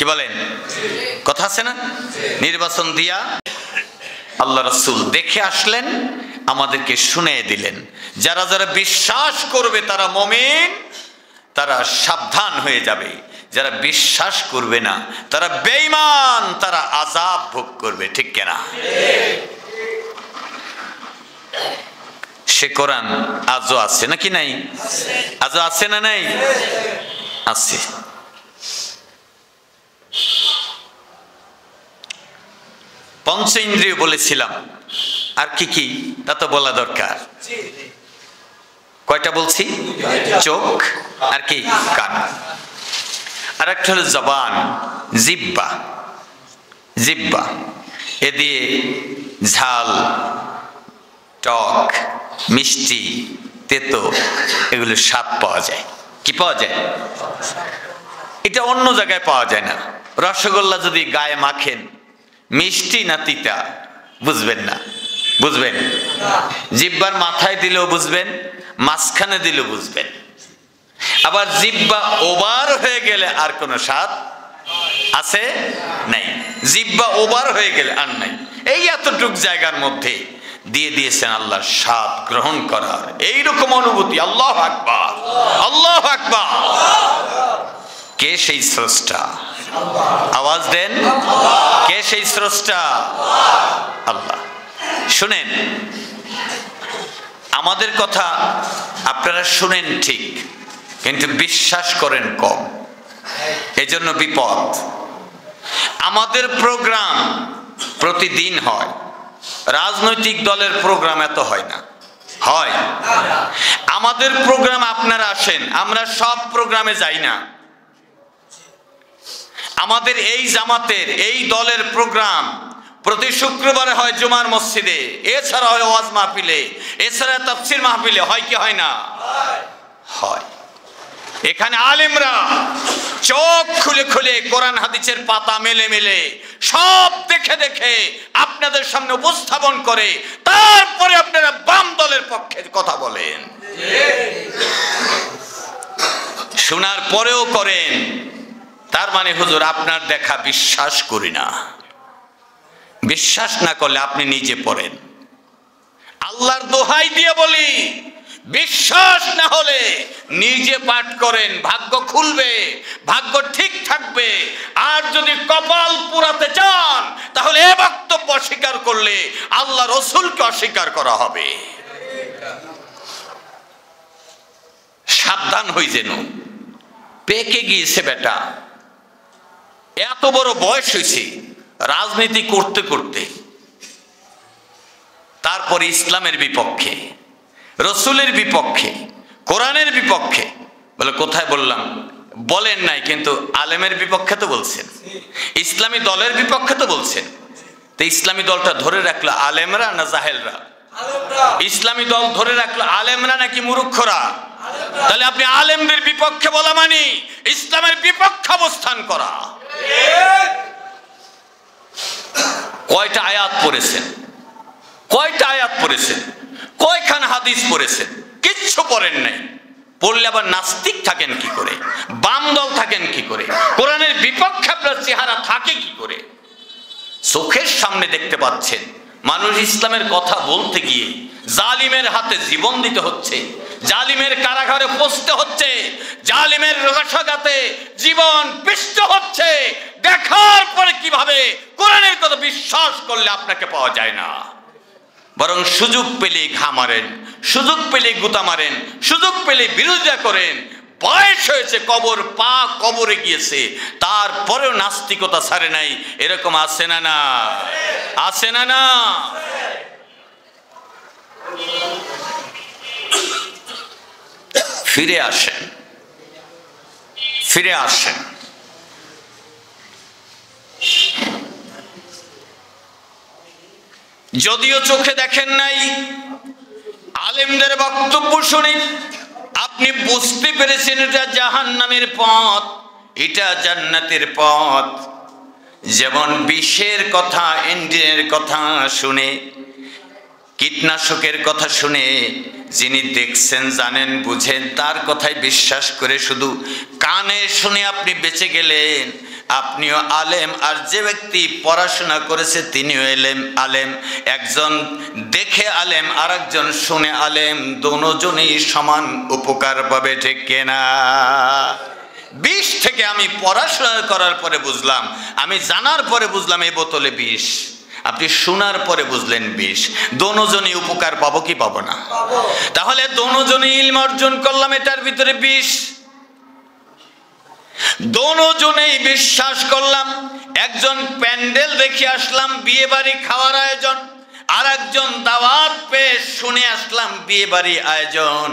কি বলেন? কথা আছে না? নির্বাচন দিয়া আল্লাহ রাসূল দেখে আসলেন, আমাদেরকে শুনিয়ে দিলেন, যারা যারা বিশ্বাস করবে তারা মুমিন, তারা সাবধান হয়ে যাবে, যারা বিশ্বাস করবে না তারা বেঈমান, তারা আযাব ভোগ করবে। ঠিক কিনা? সে কোরআন আজও আছে নাকি নাই? আজও আছে না নাই? আছে। পঞ্চ ইন্দ্রিয় বলেছিলাম, আর কি কি তা তো বলা দরকার। কয়টা বলছি? চোখ, আর কি? কান। আর একটা হলো জবান, জিহ্বা। জিহ্বা এ দিয়ে ঝাল, টক, মিষ্টি, তেতো এগুলো স্বাদ পাওয়া যায়। কি পাওয়া যায়? এটা অন্য জায়গায় পাওয়া যায় না। রসগোল্লা যদি গায়ে মাখেন, মিষ্টি না তিতা বুঝবেন না। বুঝবেন? জিহ্বার মাথায় দিলেও বুঝবেন, মাঝখানে দিলেও বুঝবেন। আবার জিহ্বা ওভার হয়ে গেলে আর কোনো স্বাদ আছে? নাই। জিহ্বা ওভার হয়ে গেলে আর নাই। এই এতটুক জায়গার মধ্যে দিয়ে দিয়েছেন আল্লাহ স্বাদ গ্রহণ করার এইরকম অনুভূতি। আল্লাহু আকবার, আল্লাহু আকবার। কে সেই স্রষ্টা? আওয়াজ দেন, কে সেই স্রষ্টা? আল্লাহ। শুনেন, আমাদের কথা আপনারা শুনেন ঠিক, কিন্তু বিশ্বাস করেন কম, এজন্য বিপদ। আমাদের প্রোগ্রাম প্রতিদিন হয়, রাজনৈতিক দলের প্রোগ্রাম এত হয় না। হয়? আমাদের প্রোগ্রাম আপনারা আসেন, আমরা সব প্রোগ্রামে যাই না। আমাদের এই জামাতের এই দলের প্রোগ্রাম প্রতি শুক্রবারে হয় জুমার মসজিদে, এছাড়া হয় ওয়াজ মাহফিলে, এছাড়া তাফসীর মাহফিলে। হয় কি হয় না? হয়। এখানে আলেমরা চোখ খুলে খুলে কোরআন হাদিসের পাতা মেলে মেলে সব দেখে দেখে আপনাদের সামনে উপস্থাপন করে, তারপরে আপনারা বাম দলের পক্ষে কথা বলেন। শোনার পরেও করেন, তার মানে হুজুর আপনার দেখা বিশ্বাস করি না। বিশ্বাস না করলে আপনি নিজে পড়েন। আল্লাহর দোহাই দিয়ে বলি, বিশ্বাস না হলে নিজে পাঠ করেন, ভাগ্য খুলবে, ভাগ্য ঠিক থাকবে। আর যদি কপাল পুরাতে চান তাহলে এ বক্তব্য অস্বীকার করলে আল্লাহ রসুলকে অস্বীকার করা হবে। সাবধান হই যেন। পেকে গিয়েছে বেটা, এত বড় বয়স হয়েছে, রাজনীতি করতে করতে তারপরে ইসলামের বিপক্ষে, রসুলের বিপক্ষে, কোরআনের বিপক্ষে। বলে কোথায় বললাম? বলেন নাই, কিন্তু আলেমের বিপক্ষে তো বলছেন, ইসলামী দলের বিপক্ষে তো বলছেন। তো ইসলামী দলটা ধরে রাখলো আলেমরা না জাহেলরা? ইসলামী দল ধরে রাখলো আলেমরা নাকি মূর্খরা? তাহলে আপনি আলেমদের বিপক্ষে বলা মানে ইসলামের বিপক্ষে অবস্থান করা। কয়টা আয়াত পড়েছেন? কয়টা আয়াত পড়েছেন? কয়খান হাদিস পড়েছেন? কিচ্ছু পড়েন নাই। পড়লে আবার নাস্তিক থাকেন কি করে? বাম দল থাকেন কি করে? কোরআনের বিপক্ষে আপনার চেহারা থাকে কি করে? চোখের সামনে দেখতে পাচ্ছেন মানুষ ইসলামের কথা বলতে গিয়ে জালিমের হাতে জীবন দিতে হচ্ছে, জালিমের কারাগারে পচতে হচ্ছে, জালিমের রোগাঘাতে জীবন পিষ্ট হচ্ছে। দেখার পরে কিভাবে কোরআনের কথা বিশ্বাস করলে আপনাকে পাওয়া যায় না, বরং সুযোগ পেলে ঘা মারেন, সুযোগ পেলে গুতা মারেন, সুযোগ পেলে বিরোধিতা করেন। বয়স হয়েছে, কবর পা কবরে গিয়েছে, তারপরেও নাস্তিকতা ছাড়ে নাই। এরকম আছে না? না আছে না? না ফিরে আসেন, ফিরে আসেন। যদিও চোখে দেখেন নাই, আলেমদের বক্তব্য শুনে আপনি বুঝতে পেরেছেন এটা জাহান্নামের পথ, এটা জান্নাতের পথ। যেমন বিষের কথা, ইঞ্জিনের কথা শুনে, কীটনাশকের কথা শুনে যিনি দেখছেন, জানেন, বুঝেন, তার কথাই বিশ্বাস করে শুধু কানে শুনে আপনি বেঁচে গেলেন, আপনিও আলেম, আর যে ব্যক্তি পড়াশোনা করেছে তিনিও আলেম। একজন দেখে আলেম আর একজন শুনে আলেম, দুজনেই সমান উপকার পাবে, ঠিক কিনা? ২০ থেকে আমি পড়াশোনা করার পরে বুঝলাম, আমি জানার পরে বুঝলাম এই বোতলে ২০, আপনি শোনার পরে বুঝলেন ২০, দুজনেই উপকার পাবো কি পাবো না? তাহলে দুজনেই ইলম অর্জন করলাম, এটার ভিতরে ২০। দুজনেই বিশ্বাস করলাম, একজন প্যান্ডেল দেখে আসলাম বিয়ে বাড়ি খাওয়ার আয়োজন, আর একজন দাওয়াত পেয়ে শুনে আসলাম বিয়ে বাড়ি আয়োজন,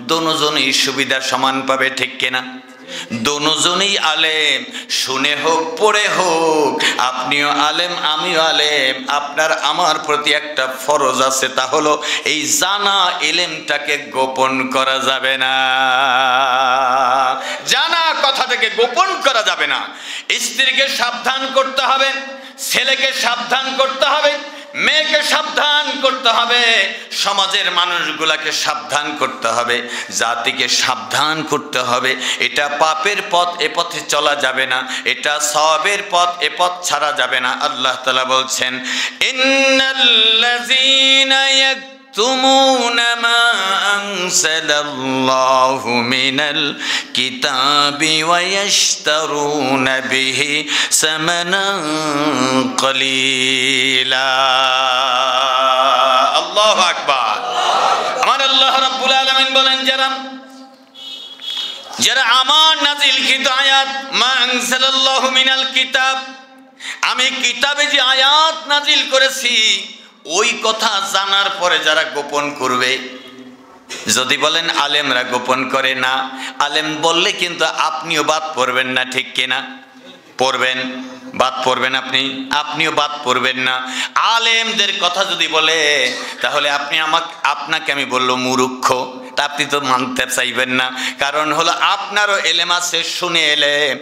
দুজনেই সুবিধা সমান পাবে, ঠিক কিনা? দুজনেই আলেম, শুনে হোক পড়ে হোক, আপনিও আলেম আমিও আলেম। আপনার আমার প্রতি একটা ফরজ আছে, তা হলো এই জানা ইলমটাকে গোপন করা যাবে না। জানা কথাটাকে গোপন করা যাবে না। স্ত্রীকে সাবধান করতে হবে, ছেলেকে সাবধান করতে হবে, মেয়েকে সাবধান করতে হবে, সমাজের মানুষগুলাকে সাবধান করতে হবে, জাতিকে সাবধান করতে হবে। এটা পাপের পথ, এ পথে চলা যাবে না। এটা সওয়াবের পথ, এ পথ ছাড়া যাবে না। আল্লাহ তাআলা বলছেন, ইন্নাল্লাযীনা ইয়াকতুমুনা মা আনজালাল্লাহু মিনাল কিতাবি ওয়া ইয়াশতারুনা বিহি সামানান কলিলা। আল্লাহু আকবার। আমার আল্লাহ রাব্বুল আলামিন বলেন, যারা আমার নাযিলকৃত আয়াত, মা আনজালাল্লাহু মিনাল কিতাব, আমি কিতাবে যে আয়াত নাজিল করেছি ওই কথা জানার পরে যারা গোপন করবে। যদি বলেন আলেমরা গোপন করে না, আলেম বললে কিন্তু আপনিও বাদ পড়বেন না, ঠিক কিনা? পড়বেন, বাদ পড়বেন, আপনিও বাদ পড়বেন না। আলেমদের কথা যদি বলে, তাহলে আপনাকে আমি বললো মূর্খ, তা আপনি তো মানতে চাইবেন না। কারণ হলো আপনারও এলেম আছে, শুনে এলেম,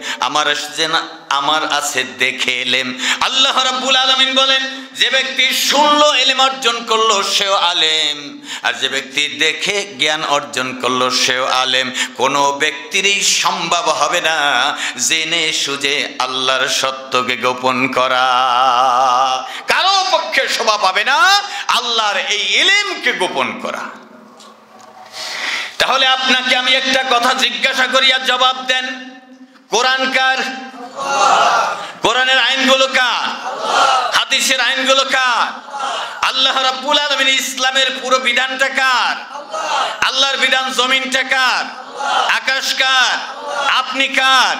আমার আছে দেখে এলেম। আল্লাহ রাব্বুল আলামিন বলেন, যে ব্যক্তি শুনলো এলেম অর্জন করলো সেও আলেম, আর যে ব্যক্তি দেখে জ্ঞান অর্জন করলো সেও আলেম। কোনো ব্যক্তিরই সম্ভব হবে না জেনে সুজে আল্লাহর সত্যকে গোপন করা, কারো পক্ষে শোভা পাবে না আল্লাহর এই ইলমকে গোপন করা। তাহলে আপনাকে আমি একটা কথা জিজ্ঞাসা করি, আর জবাব দেন, কোরআন কার? কোরআনের আইনগুলো কার? হাদিসের আইনগুলো কার? আল্লাহ রাব্বুল আলামিন ইসলামের পুরো বিধানটা কার? আল্লাহর বিধান জমিনটা কার? আকাশ কার? আপনি কার?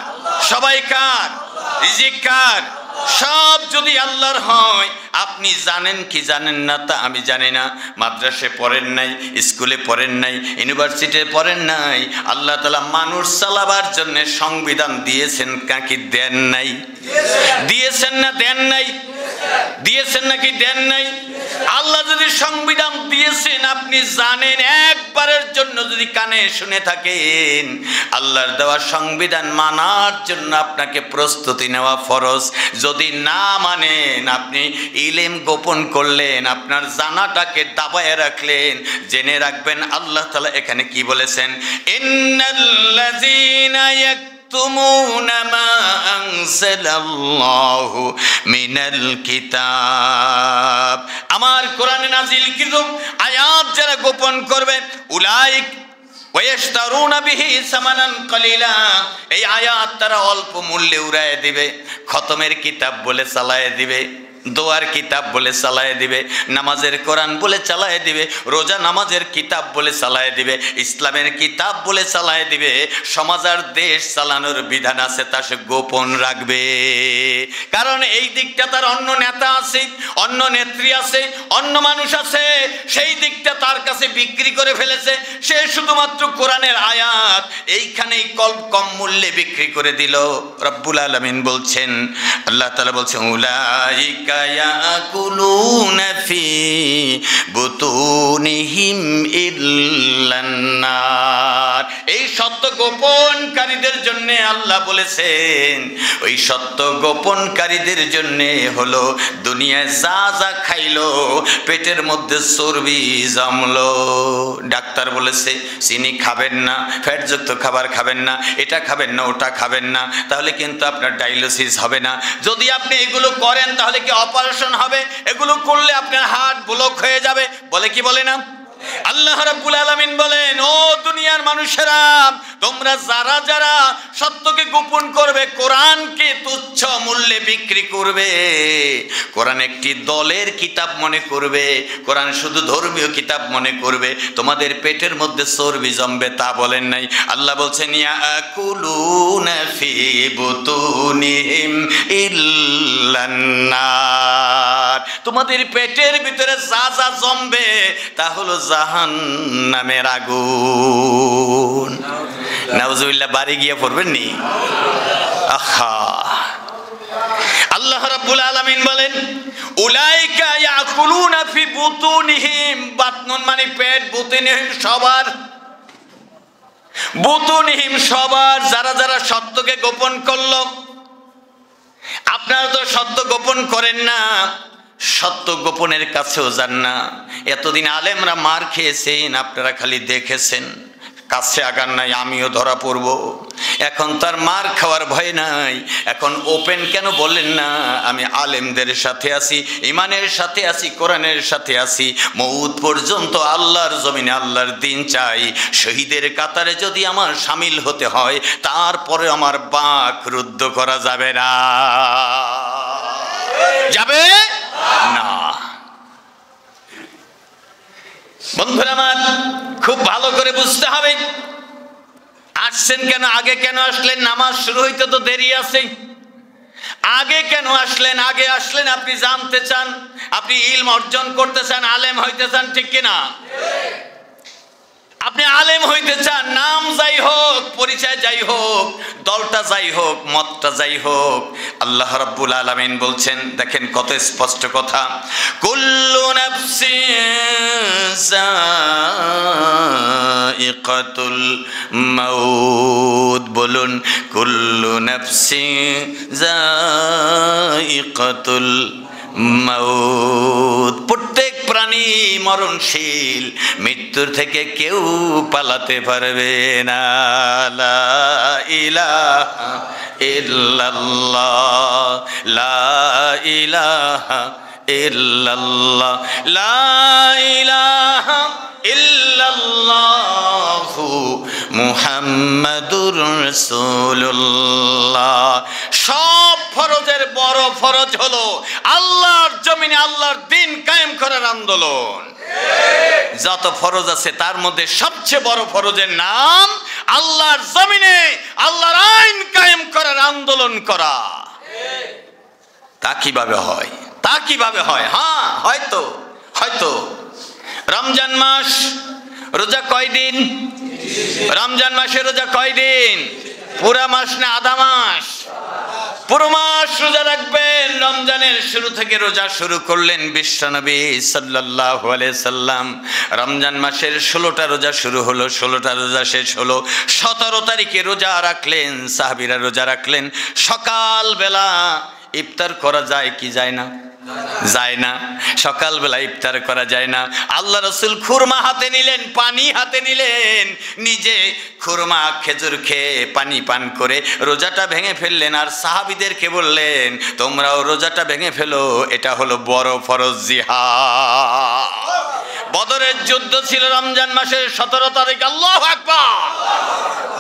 সবাই কার? রিজিক কার? সব যদি আল্লাহর হয়, আপনি জানেন কি জানেন না তা আমি জানি না। মাদ্রাসায় পড়েন নাই, স্কুলে পড়েন নাই, ইউনিভার্সিটিতে পড়েন নাই, আল্লাহ তাআলা মানুষ চালাবার জন্য সংবিধান দিয়েছেন নাকি দেন নাই? দিয়েছেন না দেন নাই? দিয়েছেন নাকি দেন নাই? আল্লাহ যদি সংবিধান দিয়েছেন, আপনি জানেন, একবারের জন্য যদি কানে শুনে থাকেন, আল্লাহর দেওয়া সংবিধান মানার জন্য আপনাকে প্রস্তুতি নেওয়া ফরজ। যদি না মানেন, আপনি ইলম গোপন করলেন, আপনার জানাটাকে দাবায় রাখলেন। জেনে রাখবেন আল্লাহ তাআলা এখানে কি বলেছেন, ইন্নাল্লাযীনা ইয়াকতুমুনা মা আনজালাল্লাহু মিনাল কিতাব, আমার কোরআনে নাযিলকৃত আয়াত যারা গোপন করবে, উলাইক ওয়ায়াশতারুনা বিহি সামানান কলিলা, এই আয়াত তারা অল্প মূল্যে উড়ায় দিবে, খতমের কিতাব বলে চালায় দিবে, দোয়ার কিতাব বলে চালায় দিবে, নামাজের কোরআন বলে চালায় দিবে, রোজা নামাজের কিতাব বলে চালায় দিবে, ইসলামের কিতাব বলে চালায় দিবে। সমাজ আর দেশ চালানোর বিধান আছে, তা সে গোপন রাখবে। কারণ এই দিকটা তার অন্য নেতা আছে, অন্য নেত্রী আছে, অন্য মানুষ আছে, সেই দিকটা তার কাছে বিক্রি করে ফেলেছে। সে শুধুমাত্র কোরআনের আয়াত এইখানেই কম মূল্যে বিক্রি করে দিল। রব্বুল আলামিন বলছেন, আল্লাহ তাআলা বলছেন, উলাইকা ইয়াকুলুনা ফি বুতুনিহিম ইল্লান নার। এই সত্য গোপনকারীদের জন্য আল্লাহ বলেছেন, ওই সত্য গোপনকারীদের জন্য হলো দুনিয়ায় যা যা খাইলো পেটের মধ্যে চর্বি জমলো। ডাক্তার বলেছে চিনি খাবেন না, ফ্যাটযুক্ত খাবার খাবেন না, এটা খাবেন না, ওটা খাবেন না, তাহলে কিন্তু আপনার ডায়ালিসিস হবে না। যদি আপনি এগুলো করেন তাহলে কি অপারেশন হবে? এগুলো করলে আপনার হার্ট ব্লক হয়ে যাবে, বলে কি বলে না? আল্লাহ রাব্বুল আলামিন বলেন, ও দুনিয়ার মানুষেরা, তোমরা যারা যারা সত্যকে গোপন করবে, কোরআনকে তুচ্ছ মূল্যে বিক্রি করবে, কোরআন একটি দলের কিতাব মনে করবে, কোরআন শুধু ধর্মীয় কিতাব মনে করবে, তোমাদের পেটের মধ্যে চর্বি জমবে, তা বলেন নাই। আল্লাহ বলছেন ইয়াকুলুনা ফি বুতুনিহিম ইল্লান নার। তোমাদের পেটের ভিতরে যা যা জমবে তা হলো জাহান্নামের আগুন। নাউজুবিল্লাহ, বাড়ি গিয়ে পড়বেন নি? আহা, আল্লাহ রাব্বুল আলামিন বলেন উলাইকা ইয়াকুলুনা ফি বুতুনিহিম, বাতনুন মানে পেট, বুতুনিহিম সবার, বুতুনিহিম সবার, যারা যারা সত্যকে গোপন করলো। আপনারা তো সত্য গোপন করেন না, সত্য গোপনের কাছেও যান না। এতদিন আলেমরা মার খেয়েছেন, আপনারা খালি দেখেছেন, কাছে আগান নাই, আমিও ধরা পড়ব। এখন তার মার খাওয়ার ভয় নাই, এখন ওপেন কেন বললেন না আমি আলেমদের সাথে আছি, ইমানের সাথে আছি, কোরআনের সাথে আছি, মউত পর্যন্ত আল্লাহর জমিনে আল্লাহর দিন চাই, শহীদের কাতারে যদি আমার শামিল হতে হয় তারপরে আমার বাঁক রুদ্ধ করা যাবে না, যাবে না। বন্ধুরা আমার, খুব ভালো করে বুঝতে হবে আসছেন কেন, আগে কেন আসলেন? নামাজ শুরু হইতে তো দেরি আছে, আগে কেন আসলেন? আগে আসলেন আপনি জানতে চান, আপনি ইলম অর্জন করতে চান, আলেম হইতে চান, ঠিক কিনা? আপনি আলেম হইতে চান, নাম যাই হোক, পরিচয় যাই হোক, দলটা যাই হোক, মতটা যাই হোক, আল্লাহ রাব্বুল আলামিন বলছেন, দেখেন কত স্পষ্ট কথা, কুল্লু নাফসিন যায়িকাতুল মাউত। বলুন, কুল্লু নাফসিন যায়িকাতুল মাউত। প্রত্যেক প্রাণী মরণশীল, মৃত্যুর থেকে কেউ পালাতে পারবে না। লা ইলাহা ইল্লাল্লাহ, লা ইলাহা ইল্লাল্লাহ, লা ইলাহা ইল্লাল্লাহু মুহাম্মাদুর রাসূলুল্লাহ। সব ফরজের বড় ফরজ হলো আল্লাহর জমিনে আল্লাহর দ্বীন কায়েম করার আন্দোলন। যত ফরজ আছে তার মধ্যে সবচেয়ে বড় ফরজের নাম আল্লাহর জমিনে আল্লাহর আইন কায়েম করার আন্দোলন করা। তা কিভাবে হয়? তা কিভাবে হয়? হ্যাঁ, হয়তো হয়তো রমজান মাস রোজা কয়দিন? রমজান মাসে রোজা কয়দিন? পুরা মাস না আধা মাস? পুরো মাস রোজা রাখবেন। রমজানের শুরু থেকে রোজা শুরু করলেন বিশ্বনবী সাল্লাল্লাহু আলাইহি সাল্লাম। রমজান মাসের 16টা রোজা শুরু হলো, 16টা রোজা শেষ হলো। 17 তারিখে রোজা রাখলেন, সাহাবীরা রোজা রাখলেন। সকালবেলা ইফতার করা যায় কি যায় না? যায় না। সকালবেলা ইফতার করা যায় না। আল্লাহ রাসূল খুরমা হাতে নিলেন, পানি হাতে নিলেন, নিজে খুরমা খেজুর খেয়ে পানি পান করে রোজাটা ভেঙে ফেললেন, আর সাহাবীদেরকে বললেন তোমরাও রোজাটা ভেঙে ফেলো, এটা হলো বড় ফরজ জিহাদ। বদরের যুদ্ধ ছিল রমজান মাসের 17 তারিখ। আল্লাহু আকবার।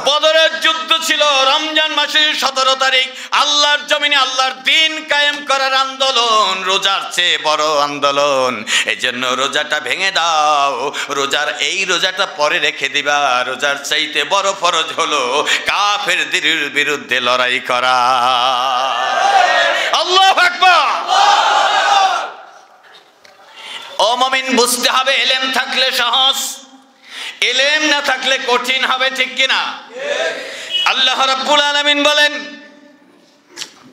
বদরের যুদ্ধ ছিল রমজান মাসের 17 তারিখ। আল্লাহর জমিনে আল্লাহর দ্বীন কায়েম করার আন্দোলন, রোজার চেয়ে বড় আন্দোলন। এজন্য রোজাটা ভেঙে দাও, রোজার এই রোজাটা পরে রেখে দিবা। রোজার চাইতে বড় ফরজ হলো কাফেরদের বিরুদ্ধে লড়াই করা। আল্লাহু আকবার। ও মুমিন, বুঝতে হবে ইলম থাকলে সহজ, ইলম না থাকলে কঠিন হবে, ঠিক কিনা? আল্লাহ রাব্বুল আলামিন বলেন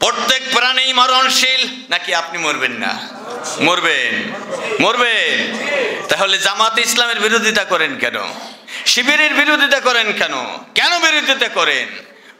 প্রত্যেকটা প্রাণেই মরণশীল, নাকি আপনি মরবেন না? মরবেন, মরবেন। তাহলে জামাত ইসলামের বিরোধিতা করেন কেন? শিবিরের বিরোধিতা করেন কেন? কেন বিরোধিতা করেন?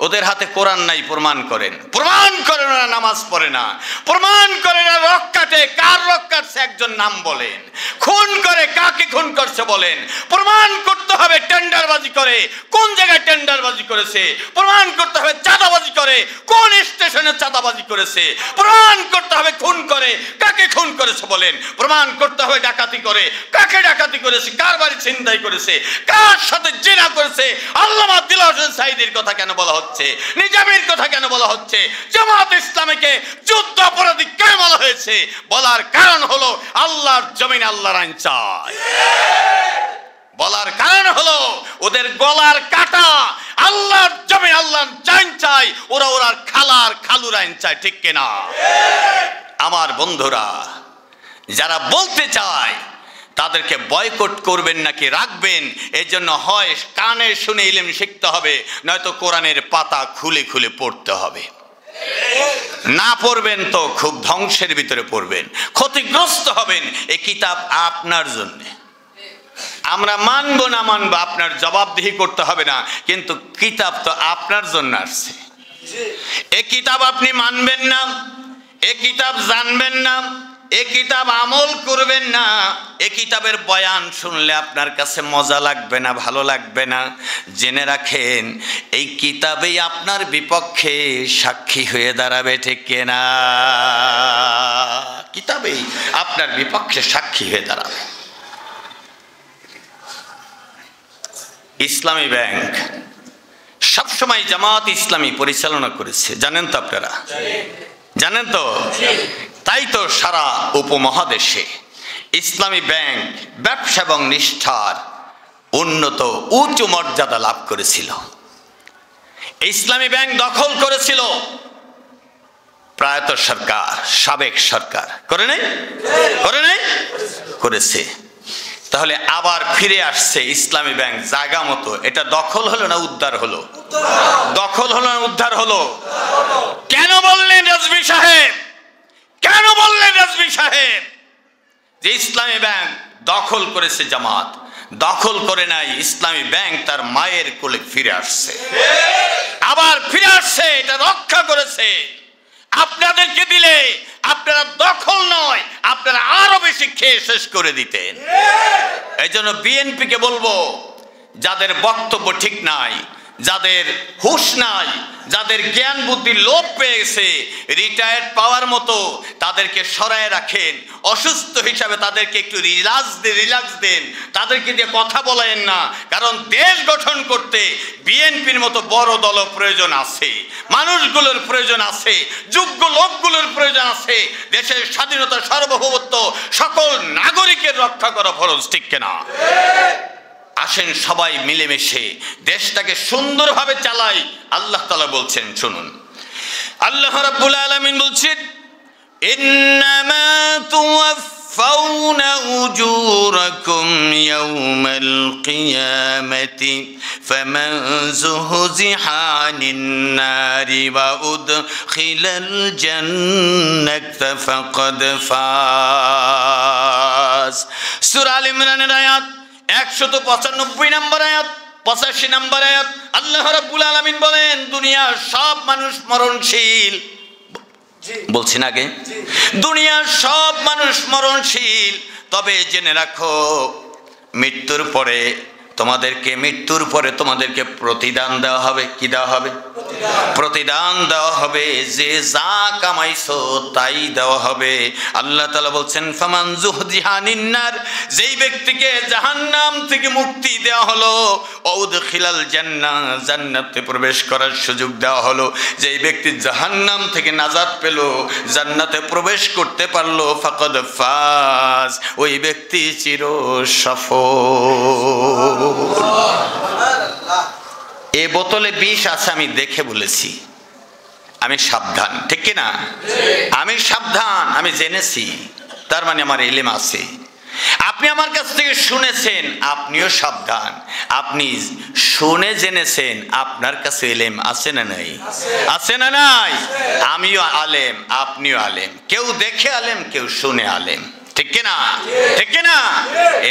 ওদের হাতে কোরআন নাই, প্রমাণ করেন। প্রমাণ করেন না, নামাজ পড়ে না। প্রমাণ করে না রক কাটে, কার রক কাটছে একজন নাম বলেন। খুন করে, কাকে খুন করছে বলেন। প্রমাণ করতে হবে টেন্ডারবাজি করে, কোন জায়গায় টেন্ডারবাজি করেছে। প্রমাণ করতে হবে চাঁদাবাজি করে, কোন স্টেশনে চাঁদাবাজি করেছে। প্রমাণ করতে হবে খুন করে, কাকে খুন করেছে বলেন। প্রমাণ করতে হবে ডাকাতি করে, কাকে ডাকাতি করেছে, কার বাড়ি ছিনতাই করেছে, কার সাথে জিনা করেছে। আল্লামা দিলওয়ার হোসেন সাঈদীর কথা কেন বলা হচ্ছে? নিজামীর কথা কেন বলা হচ্ছে? জামাত ইসলামীকে যুদ্ধ অপরাধী কেন বলা হয়েছে? বলার কারণ হলো আল্লাহর জমিনে আল্লাহর আইন চাই। বলার কারণ হলো ওদের গলার কাটা আল্লাহর জমিনে আল্লাহর আইন চাই, ওরা ওরা খালার খালুর আইন চাই, ঠিক কিনা? আমার বন্ধুরা, যারা বলতে চায় তাদেরকে বয়কট করবেন নাকি রাখবেন, এই জন্য হয় কানে শুনে ইলম শিখতে হবে, নয়তো কোরআনের পাতা খুলে খুলে পড়তে হবে। না পড়বেন তো খুব ধ্বংসের ভিতরে পড়বেন, ক্ষতিগ্রস্ত হবেন। এই কিতাব আপনার জন্য। আমরা মানবো না মানবো আপনার জবাবদিহি করতে হবে না, কিন্তু কিতাব তো আপনার জন্য আসছে। এই কিতাব আপনি মানবেন না, এই কিতাব জানবেন না, এই কিতাব আমল করবেন না, এই কিতাবের বয়ান শুনলে আপনার কাছে মজা লাগবে না, ভালো লাগবে না। জেনে রাখেন, এই কিতাবেই আপনার বিপক্ষে সাক্ষী হয়ে দাঁড়াবে, ঠিক কিনা? কিতাবেই আপনার বিপক্ষে সাক্ষী হয়ে দাঁড়াবে। ইসলামী ব্যাংক সবসময় জামাত ইসলামী পরিচালনা করেছে, জানেন তো আপনারা? জানেন তো? তাই তো সারা উপমহাদেশে ইসলামী ব্যাংক ব্যবসা এবং নিষ্ঠার উন্নত উচ্চ মর্যাদা লাভ করেছিল। ইসলামী ব্যাংক দখল করেছিল প্রয়াত সরকার, সাবেক সরকার, করে নাই? করে নাই? করেছে। তাহলে আবার ফিরে আসছে ইসলামী ব্যাংক জায়গা মতো। এটা দখল হলো না উদ্ধার হলো? দখল হলো না উদ্ধার হলো? কেন বললেন রাজবি সাহেব, কেন বললেন রাজবি সাহেব যে ইসলামী ব্যাংক দখল করেছে জামাত? দখল করে নাই, ইসলামী ব্যাংক তার মায়ের কোলে ফিরে আসছে, আবার ফিরে আসছে, এটা রক্ষা করেছে। আপনাদেরকে দিলে আপনারা দখল নয়, আপনারা আরো বেশি খেয়ে শেষ করে দিতেন। এই জন্য বিএনপিকে বলবো, যাদের বক্তব্য ঠিক নাই, যাদের হুঁশ নাই, যাদের জ্ঞান বুদ্ধির লোপ পেয়েছে, রিটায়ার্ড পাওয়ার মতো তাদেরকে সরায় রাখেন। অসুস্থ হিসাবে তাদেরকে একটু রিল্যাক্স দেন, তাদেরকে দিয়ে কথা বলেন না। কারণ দেশ গঠন করতে বিএনপির মতো বড় দল প্রয়োজন আছে, মানুষগুলোর প্রয়োজন আছে, যোগ্য লোকগুলোর প্রয়োজন আছে। দেশের স্বাধীনতা, সার্বভৌমত্ব সকল নাগরিকের রক্ষা করা ফরজ, ঠিক কিনা? আসেন সবাই মিলেমিশে দেশটাকে সুন্দরভাবে চালাই। আল্লাহ তাআলা বলছেন, শুনুন, আল্লাহ রাব্বুল আলামিন বলছেন, ইন্নামা তুওয়াফাউনা উজুরাকুম ইয়াওমাল কিয়ামাতি ফামান যুহজিহা আনিন নারি ওয়া উদখিলাল জান্নাতা ফাকাদ ফাজ। সূরা আল ইমরানের আয়াত 195 নম্বর আয়াত, 85 নম্বর আয়াত। আল্লাহ রাব্বুল আলামিন বলেন, দুনিয়ার সব মানুষ মরণশীল। বলছি না আগে, দুনিয়ার সব মানুষ মরণশীল, তবে জেনে রাখো মৃত্যুর পরে তোমাদেরকে প্রতিদান দেওয়া হবে। কি দেওয়া হবে? প্রতিদান দেওয়া হবে। যে যা কামাইছো তাই দেওয়া হবে। আল্লাহ তাআলা বলছেন, ফামান যুহজিহা আনিন নার, যেই ব্যক্তিকে জাহান্নাম থেকে মুক্তি দেওয়া হলো, উদখিলাল জান্নাহ, জান্নাতে প্রবেশ করার সুযোগ দেওয়া হলো। যেই ব্যক্তি জাহান্নাম থেকে নাজাত পেল, জান্নাতে প্রবেশ করতে পারলো, ফাকাদ ফাজ, ওই ব্যক্তি চির সফল। এ বোতলে বিষ আছে, আমি দেখে বলেছি, আমি সাবধান, ঠিক কিনা? আমি সাবধান, আমি জেনেছি, তার মানে আমার ইলম আছে। আপনি আপনি আমার কাছ থেকে শুনেছেন, আপনিও সাবধান। আপনি শুনে জেনেছেন, আপনার কাছে ইলম আছে না নাই? আছে না নাই? আমিও আলেম, আপনিও আলেম। কেউ দেখে আলেম, কেউ শুনে আলেম। ঠিক কিনা? ঠিক কিনা?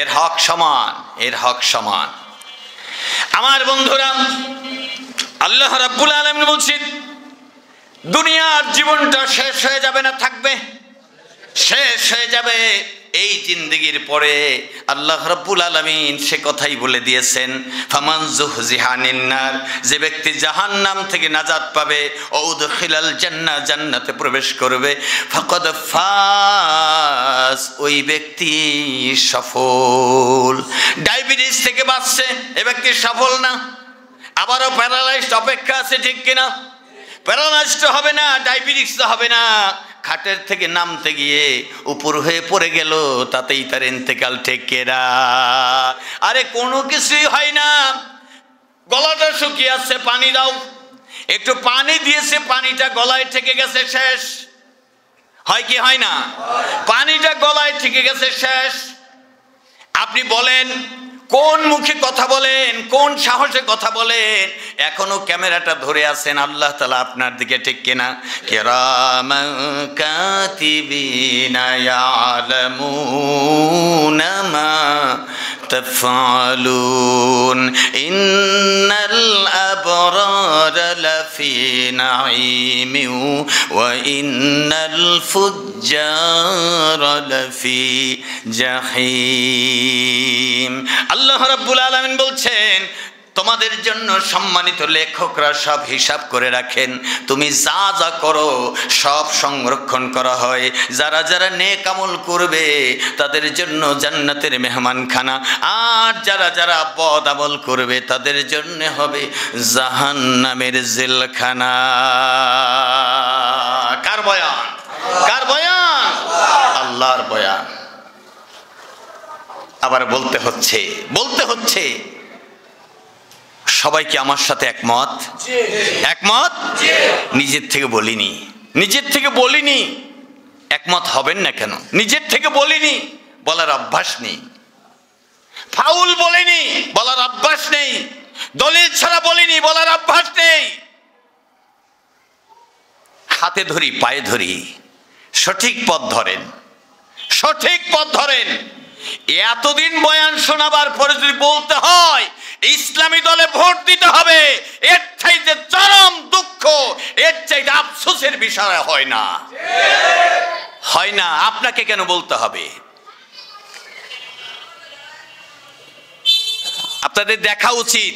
এর হক সমান, এর হক সমান। আমার বন্ধুরা, আল্লাহ রাব্বুল আলামিন বলছেন দুনিয়ার জীবনটা শেষ হয়ে যাবে না, থাকবে, শেষ হয়ে যাবে। এই জিন্দেগির পরে আল্লাহ রাব্বুল আলামিন সে কথাই বলে দিয়েছেন, ফামান যুহজিহা আনিন নার, যে ব্যক্তি জাহান্নাম থেকে নাজাত পাবে, উদখিলাল জান্নাহ, জান্নাতে প্রবেশ করবে, ফাকাদ ফাজ, ওই ব্যক্তি সফল। ডায়াবেটিস থেকে বাঁচছে, এ ব্যক্তি সফল না? আবারও প্যারালাইজড অপেক্ষা আছে, ঠিক কিনা? প্যারালাইজড হবে না, ডায়াবেটিস হবে না। খাটের থেকে নামতে গিয়ে উপর হয়ে পড়ে গেল, তাতেই তার ইন্তেকাল। ঠেকেরা? আরে কোনো কিছুই হয় না। গলাটা শুকিয়ে আছে, পানি দাও। একটু পানি দিয়েছে, পানিটা গলায় ঠেকে গেছে, শেষ। হয় কি হয় না? পানিটা গলায় ঠেকে গেছে, শেষ। আপনি বলেন কোন মুখে কথা বলেন, কোন সাহসে কথা বলেন? এখনো ক্যামেরাটা ধরে আছেন আল্লাহ তাআলা আপনার দিকে, ঠিক কিনা? কিরামান কাতিবিনা ইয়ালামুনা মা তাফআলুন ইন্নাল আবরারা লাফি নাঈমিন ওয়া ইন্নাল ফুজ্জারা লাফি জাহিম। আল্লাহ রাব্বুল আলামিন বলছেন তোমাদের জন্য সম্মানিত লেখকরা সব হিসাব করে রাখেন। তুমি যা যা করো সব সংরক্ষণ করা হয়। যারা যারা নেক আমল করবে তাদের জন্য জান্নাতের মেহমানখানা, আর যারা যারা বদ আমল করবে তাদের জন্য হবে জাহান্নামের জেলখানা। কার বয়ান? কার বয়ান? আল্লাহর বয়ান। আবার বলতে হচ্ছে সবাইকে আমার সাথে একমত? একমত? নিজের থেকে বলিনি। একমত হবেন না কেন? নিজের থেকে বলিনি, বলার অভ্যাস নেই। ফাউল বলিনি, বলার অভ্যাস নেই। দলিল ছাড়া বলিনি, বলার অভ্যাস নেই। হাতে ধরি, পায়ে ধরি, সঠিক পথ ধরেন, সঠিক পথ ধরেন। এতদিন বয়ান শোনাবার পরে যদি বলতে হয় ইসলামী দলে ভোট দিতে হবে, এর চাইতে চরম দুঃখ, এর চাইতে আফসোসের বিষয় হয় না, হয় না। আপনাকে কেন বলতে হবে? আপনাদের দেখা উচিত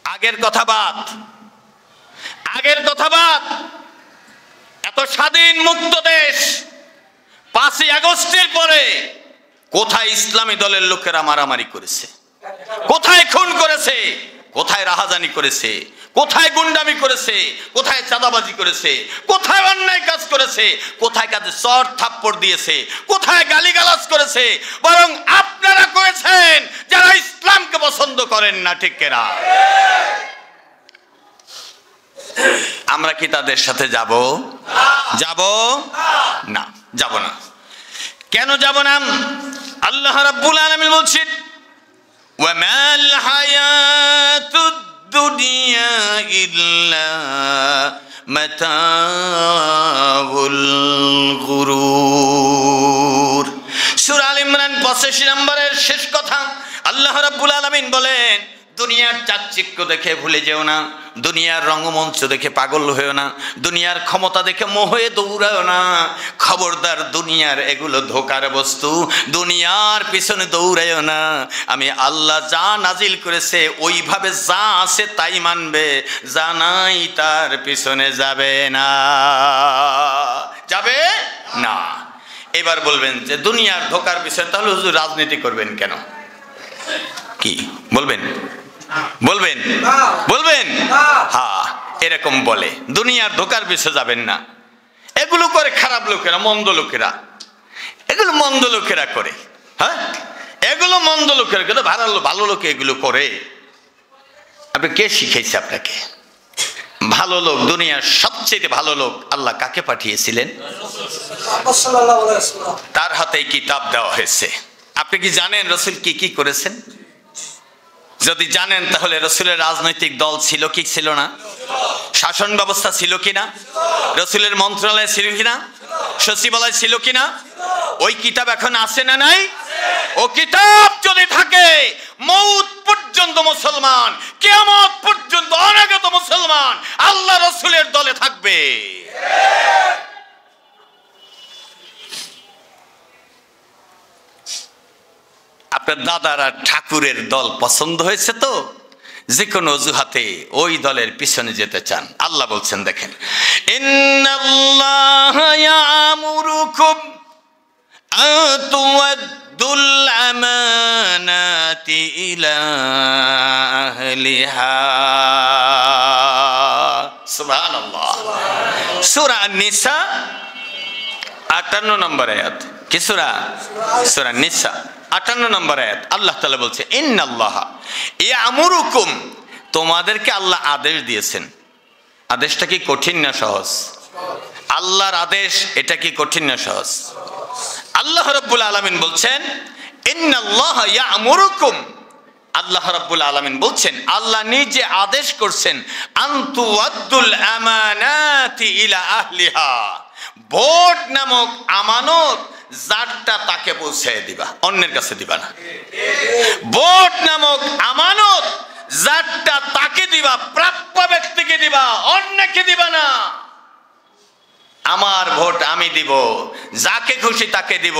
আগের কথা বাদ, আগের কথা বাদ। এত স্বাধীন মুক্ত দেশ, 5ই আগস্টের পরে কোথায় ইসলামী দলের লোকেরা মারামারি করেছে, কোথায় খুন করেছে, কোথায় রাহাজানি করেছে, কোথায় গুন্ডামি করেছে, কোথায় চাঁদাবাজি করেছে, কোথায় অন্যায় কাজ করেছে, কোথায় কাজে চর থাপ্পড় দিয়েছে, কোথায় গালিগালাজ করেছে। বরং আপনারা করেছেন যারা ইসলামকে পছন্দ করেন না, ঠিক কিনা? আমরা কি তাদের সাথে যাব? না, যাব না। কেন যাব না? আল্লাহ রাব্বুল আলামিন বলছেন ওয়া মাল হায়াতুদ দুনিয়া ইল্লা মাতাউল গুরুর। সূরা আল ইমরান 85 নম্বরের শেষ কথা আল্লাহ রাব্বুল আলামিন বলেন দুনিয়ার চাকচিক্য দেখে ভুলে যেও না, দুনিয়ার রঙ্গমঞ্চ দেখে পাগল হয়েও না, দুনিয়ার ক্ষমতা দেখে মোহ হয়ে দৌড়াও না। খবরদার, দুনিয়ার এগুলো ধোকার বস্তু, দুনিয়ার পিছনে দৌড়াইও না। আমি আল্লাহ যা নাজিল করেছে ওইভাবে যা আছে তাই মানবে, যা নাই তার পিছনে যাবে না, যাবে না। এবার বলবেন যে দুনিয়ার ধোকার পিছনে, তাহলে হুজুর রাজনীতি করবেন কেন? কি বলবেন? বলবেন? হ্যাঁ, এরকম বলে দুনিয়ার ধোকার পিছনে যাবেন না। এগুলো করে খারাপ লোকেরা, মন্দ লোকেরা, এগুলো মন্দ লোকেরা করে। হ্যাঁ, এগুলো মন্দ লোকেরা করে, ভালো লোকে এগুলো করে। আপনি কে শিখাইছে আপনাকে? ভালো লোক, দুনিয়ার সবচেয়ে ভালো লোক আল্লাহ কাকে পাঠিয়েছিলেন? তার হাতে কিতাব দেওয়া হয়েছে। আপনি কি জানেন রসুল কি কি করেছেন? যদি জানেন তাহলে রসুলের রাজনৈতিক দল ছিল কি ছিল না? শাসন ব্যবস্থা ছিল কিনা? রসুলের মন্ত্রণালয় ছিল কিনা? সচিবালয় ছিল কিনা? ওই কিতাব এখন আছে না নাই? ও কিতাব যদি থাকে, মউত পর্যন্ত মুসলমান, কিয়ামত পর্যন্ত অনাগত মুসলমান আল্লাহ রসুলের দলে থাকবে। আপনার দাদার আর ঠাকুরের দল পছন্দ হয়েছে তো যে কোনো অজুহাতে ওই দলের পিছনে যেতে চান। আল্লাহ বলছেন, দেখেন, ইন্নাল্লাহা ইয়ামুরুকুম আন তুআদ্দুল আমানাতি ইলা আহলিহা। সুবহানাল্লাহ। সূরা আন-নিসা 58 নম্বর আয়াত। কি সূরা? সূরা আন-নিসা 58 নম্বর আয়াত। আল্লাহ তাআলা বলছে, ইন্নাল্লাহা ইয়ামুরুকুম, তোমাদেরকে আল্লাহ আদেশ দিয়েছেন। আদেশটা কি কঠিন না সহজ? আল্লাহর আদেশ, এটা কি কঠিন না সহজ? আল্লাহ রাব্বুল আলামিন বলছেন, ইন্নাল্লাহা ইয়ামুরুকুম, আল্লাহ রাব্বুল আলামিন বলছেন, আল্লাহ নিজে আদেশ করছেন, আনতু আদ্দুল আমানাতি ইলা আহলিহা, ভোট নামক আমানত যারটা তাকে পৌঁছে দিবা, অন্যের কাছে দিবা না। ভোট নামক আমানত যারটা তাকে দিবা, প্রাপ্য ব্যক্তিকে দিবা, অন্যকে দিবা না। আমার ভোট আমি দিব, যাকে খুশি তাকে দিব,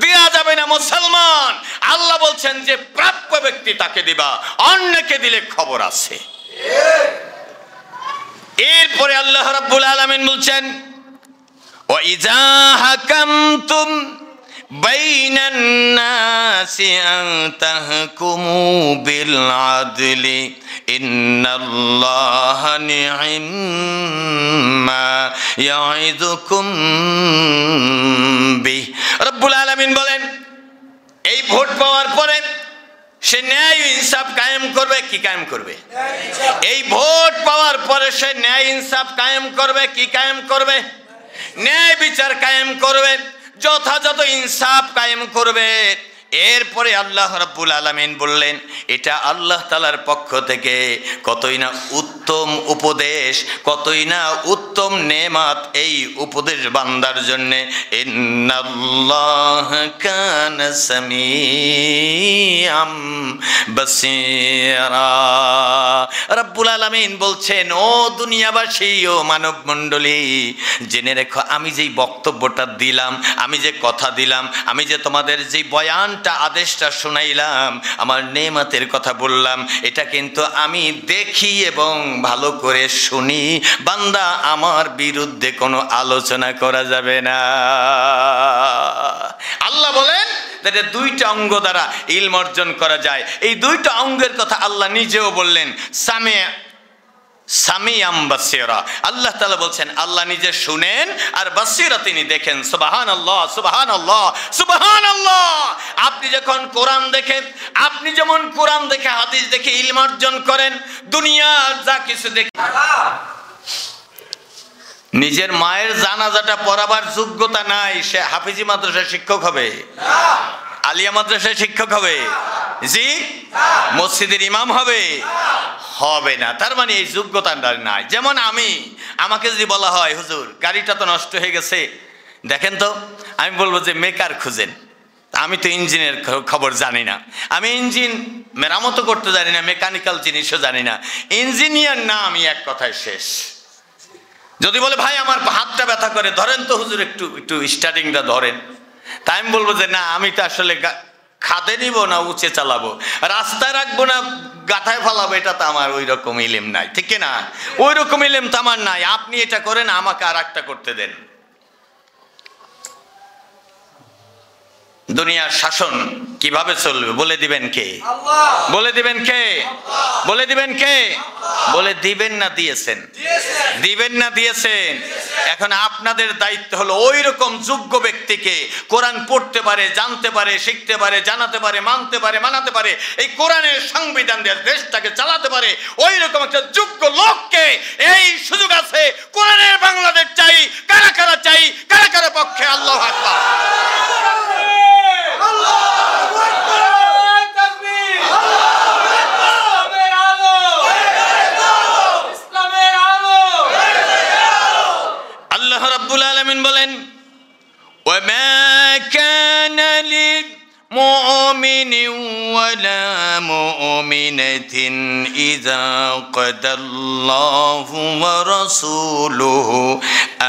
দেয়া যাবে না মুসলমান। আল্লাহ বলছেন যে প্রাপ্য ব্যক্তি তাকে দিবা, অন্যকে দিলে খবর আছে। এরপরে আল্লাহ রাব্বুল আলামিন বলছেন, وَإِذَا حَكَمْتُمْ بَيْنَ النَّاسِ أَن تَحْكُمُوا بِالْعَدْلِ إِنَّ اللَّهَ نِعِمَّا يَعِظُكُم بِهِ। রব্বুল আলামিন বলেন, এই ভোট পাওয়ার পরে সে ন্যায় ইনসাফ কায়েম করবে। কি কায়েম করবে? এই ভোট পাওয়ার পরে সে ন্যায় ইনসাফ কায়েম করবে। কি কায়েম করবে? ন্যায় বিচার কায়েম করবে, যথাযথ ইনসাফ কায়েম করবে। এরপরে আল্লাহ রাব্বুল আলামিন বললেন, এটা আল্লাহ তাআলার পক্ষ থেকে কতই না উত্তম উপদেশ, কতই না উত্তম নেয়ামত এই উপদেশ বান্দার জন্য। ইন্নাল্লাহা কানা সামিআম বাসীরা। রাব্বুল আলামিন বলছেন, ও দুনিয়াবাসী, ও মানব মণ্ডলী, জেনে রেখো, আমি যেই বক্তব্যটা দিলাম, আমি যে কথা দিলাম, আমি যে তোমাদের যে বয়ান আদেশটা শুনাইলাম, আমার নেয়ামতের কথা বললাম, এটা কিন্তু আমি দেখি এবং ভালো করে শুনি। বান্দা, আমার বিরুদ্ধে কোনো আলোচনা করা যাবে না। আল্লাহ বলেন যে দুইটা অঙ্গ দ্বারা ইলম অর্জন করা যায়। এই দুইটা অঙ্গের কথা আল্লাহ নিজেও বললেন, সামিআম বাসীরা। আল্লাহ তাআলা বলছেন, আল্লাহ নিজে শুনেন আর বাসীরা তিনি দেখেন। সুবহানাল্লাহ, সুবহানাল্লাহ, সুবহানাল্লাহ। আপনি যখন কোরআন দেখেন, আপনি যেমন কোরআন দেখে, হাদিস দেখে ইলম অর্জন করেন, দুনিয়ার যা কিছু দেখে, নিজের মায়ের জানাজাটা পড়াবার যোগ্যতা নাই, সে হাফিজি মাদ্রাসার শিক্ষক হবে? আলিয়া মাদ্রাসার শিক্ষক হবে? জি। মসজিদের ইমাম হবে? হবে না। তার মানে এই যোগ্যতা নাই। যেমন আমাকে যদি বলা হয়, হুজুর গাড়িটা তো নষ্ট হয়ে গেছে, দেখেন তো, আমি বলবো যে মেকার খুঁজেন। আমি তো ইঞ্জিনের খবর জানি না, আমি ইঞ্জিন মেরামত করতে জানি না, মেকানিক্যাল জিনিসও জানি না, ইঞ্জিনিয়ার না আমি, এক কথায় শেষ। যদি বলে ভাই আমার হাতটা ব্যথা করে, ধরেন তো হুজুর, একটু স্টার্টিংটা ধরেন, তাই আমি বলবো যে না, আমি তো আসলে খাদে নিব না উঁচে চালাবো, রাস্তায় রাখবো না গাথায় ফেলাবো, এটা তো আমার ওই রকম ইলেম নাই, ঠিক না? ওই রকম ইলেম তো আমার নাই। আপনি এটা করেন, আমাকে আর একটা করতে দেন। দুনিয়ার শাসন কিভাবে চলবে বলে দিবেন কে? বলে দিবেন কে? বলে দিবেন কে? বলে দিবেন না দিয়েছেন? দিবেন না দিয়েছেন? এখন আপনাদের দায়িত্ব হলো ওই রকম যোগ্য ব্যক্তিকে, কোরআন পড়তে পারে, জানতে পারে, শিখতে পারে, জানাতে পারে, মানতে পারে, মানাতে পারে, এই কোরআনের সংবিধান দিয়ে দেশটাকে চালাতে পারে, ওই রকম একটা যোগ্য লোককে। এই সুযোগ আছে। কোরআনের বাংলাদেশ চাই। কারা কারা চাই? কারা কারা পক্ষে? আল্লাহু আকবার। আল্লাহ রাব্বুল আলামিন বলেন ওয়ামা কানা লিলমুমিনিন ওয়ালা মুমিনাতিন ইযা কাদাল্লাহু ওয়া রাসূলুহু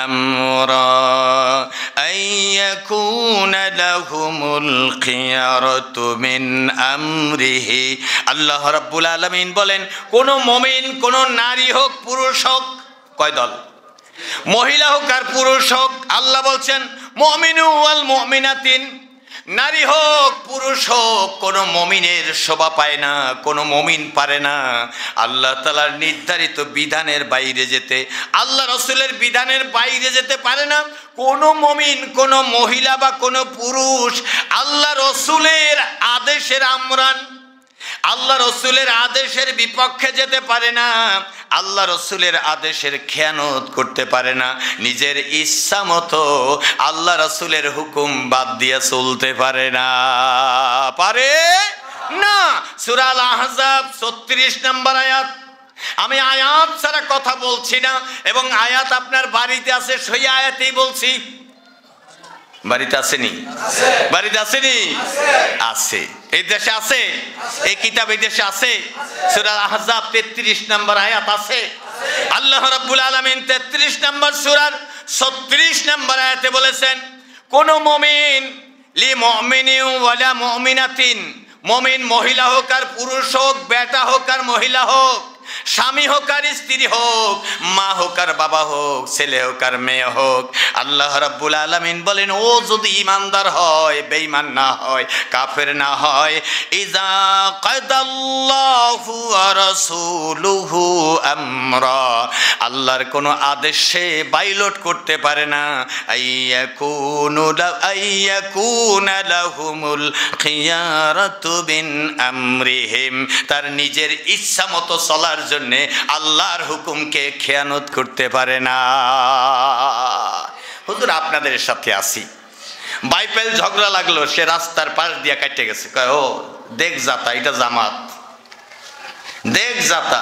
আমরা আইয়াকুনা লাহুমুল খিয়ারাতু মিন আমরিহি। আল্লাহ রাব্বুল আলামিন বলেন কোন মুমিন, কোন নারী হোক পুরুষ হোক, কয় দল? মহিলা হোক আর পুরুষ হোক, আল্লাহ বলছেন মুমিনু ওয়াল মুমিনাতিন, নারী হোক পুরুষ হোক, কোন মুমিনের শোভা পায় না, কোন মুমিন পারে না আল্লাহ তাআলার নির্ধারিত বিধানের বাইরে যেতে, আল্লাহ রাসূলের বিধানের বাইরে যেতে পারে না। কোন মুমিন, কোন মহিলা বা কোন পুরুষ আল্লাহ রাসূলের আদেশের আমরান, আল্লাহ রাসূলের আদেশের বিপক্ষে যেতে পারে না, আল্লাহ রাসূলের আদেশের খেয়ানত করতে পারে না, নিজের ইচ্ছা মতো আল্লাহ রাসূলের হুকুম বাদ দিয়ে চলতে পারে না, পারে না। সূরা আল আহজাব 36 নম্বর আয়াত। আমি আয়াত ছাড়া কথা বলছি না, এবং আয়াত আপনার বাড়িতে আছে, সেই আয়াতেই বলছি। বাড়িতে আসেনি? বাড়িতে আসেনি? আছে। এই দেশে আছে, এই কিতাব এই দেশে আছে। সূরা আহজাব 33 নম্বর আয়াত আছে। আল্লাহ রাব্বুল আলামিন 33 নম্বর সূরার 36 নম্বর আয়াতে বলেছেন কোন মুমিন লিমুমিনিন ওয়ালা মুমিনাতিন, মুমিন মহিলা হোক আর পুরুষ হোক, বেটা হোক আর মহিলা হোক, স্বামী হোক আর স্ত্রী হোক, মা হোক আর বাবা হোক, ছেলে হোক আর মেয়ে হোক, আল্লাহ রাব্বুল আলামিন বলেন ও যদি ঈমানদার হয়, বেঈমান না হয়, কাফের না হয়, ইযা কাদাল্লাহু ওয়া রাসূলুহু আমরা, আল্লাহর কোন আদেশে বাইলট করতে পারে না, আইয়াকুনা লাহুমুল খিয়ারাতু বিন আমরিহিম, তার নিজের ইচ্ছা মতো চলার জন্য আল্লাহর হুকুমকে খেয়ানত করতে পারে না। হুজুর আপনাদের সাথে আসি, বাইপেল ঝগড়া লাগলো, সে রাস্তার পাশ দিয়ে কাটতে গেছে, কয় ও দেখ যাতা, এটা জামাত, দেখ যাতা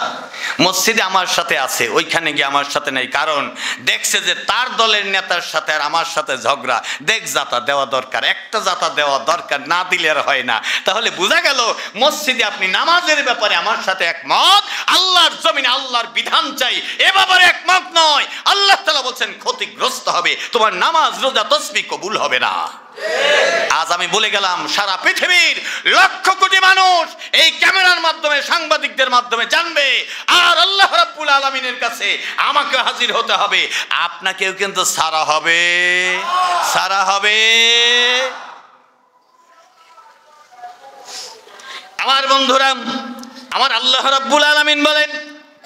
মসজিদে আমার সাথে আছে, ওইখানে গিয়ে আমার সাথে নেই, কারণ দেখছে যে তার দলের নেতার সাথে আর আমার সাথে ঝগড়া, দেখ যাতা দেওয়া দরকার, একটা যাতা দেওয়া দরকার, না দিলে আর হয় না। তাহলে বোঝা গেল মসজিদে আপনি নামাজের ব্যাপারে আমার সাথে একমত, আল্লাহর জমিনে আল্লাহর বিধান চাই এ ব্যাপারে একমত নয়, আল্লাহ তাআলা বলছেন ক্ষতিগ্রস্ত হবে, তোমার নামাজ রোজা তাসবিহ কবুল হবে না। আজ আমি বলে গেলাম সারা পৃথিবীর লক্ষ কোটি মানুষ এই ক্যামেরার মাধ্যমে, সাংবাদিকদের মাধ্যমে জানবে, আর আল্লাহ রাব্বুল আলামিনের কাছে আমাকে হাজির হতে হবে, আপনাকেও কিন্তু সারা হবে, সারা হবে। আমার বন্ধুরা, আমার আল্লাহ রাব্বুল আলামিন বলেন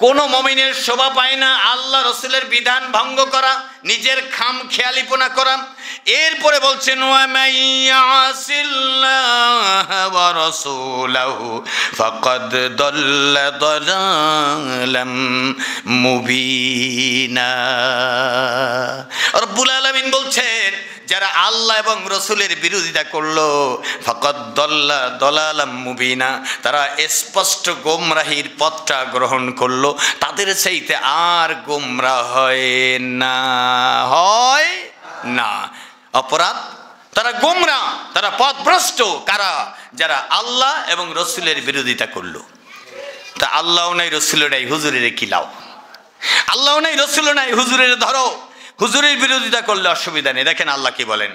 কোন মুমিনের শোভা পায় না আল্লাহ রাসূলের বিধান ভঙ্গ করা, নিজের খাম খেয়ালিপনা করা। এরপরে বলছেন ওয়া মাইয়াসিল্লাহ ওয়া রাসূলাহু ফাকাদ দাল্লা দালালাম মুবিনা। রব্বুল আলামিন বলছেন যারা আল্লাহ এবং রাসূলের বিরোধিতা করলো, ফাকাদ দাল্লা দালালাম মুবিনা, তারা স্পষ্ট গোমরাহির পথটা গ্রহণ করলো, তাদের চাইতে আর গোমরাহ হয় না, হয় না। অপরাধ, তারা গোমরাহ, তারা পথভ্রষ্ট, কারা? যারা আল্লাহ এবং রাসূলের বিরোধিতা করলো। তা আল্লাহ নাই রাসূল নাই, হুজুরের কি লাভ? আল্লাহ নাই রাসূল নাই, হুজুরের ধরো, হুজুরের বিরোধিতা করলে অসুবিধা নেই। দেখেন আল্লাহ কি বলেন,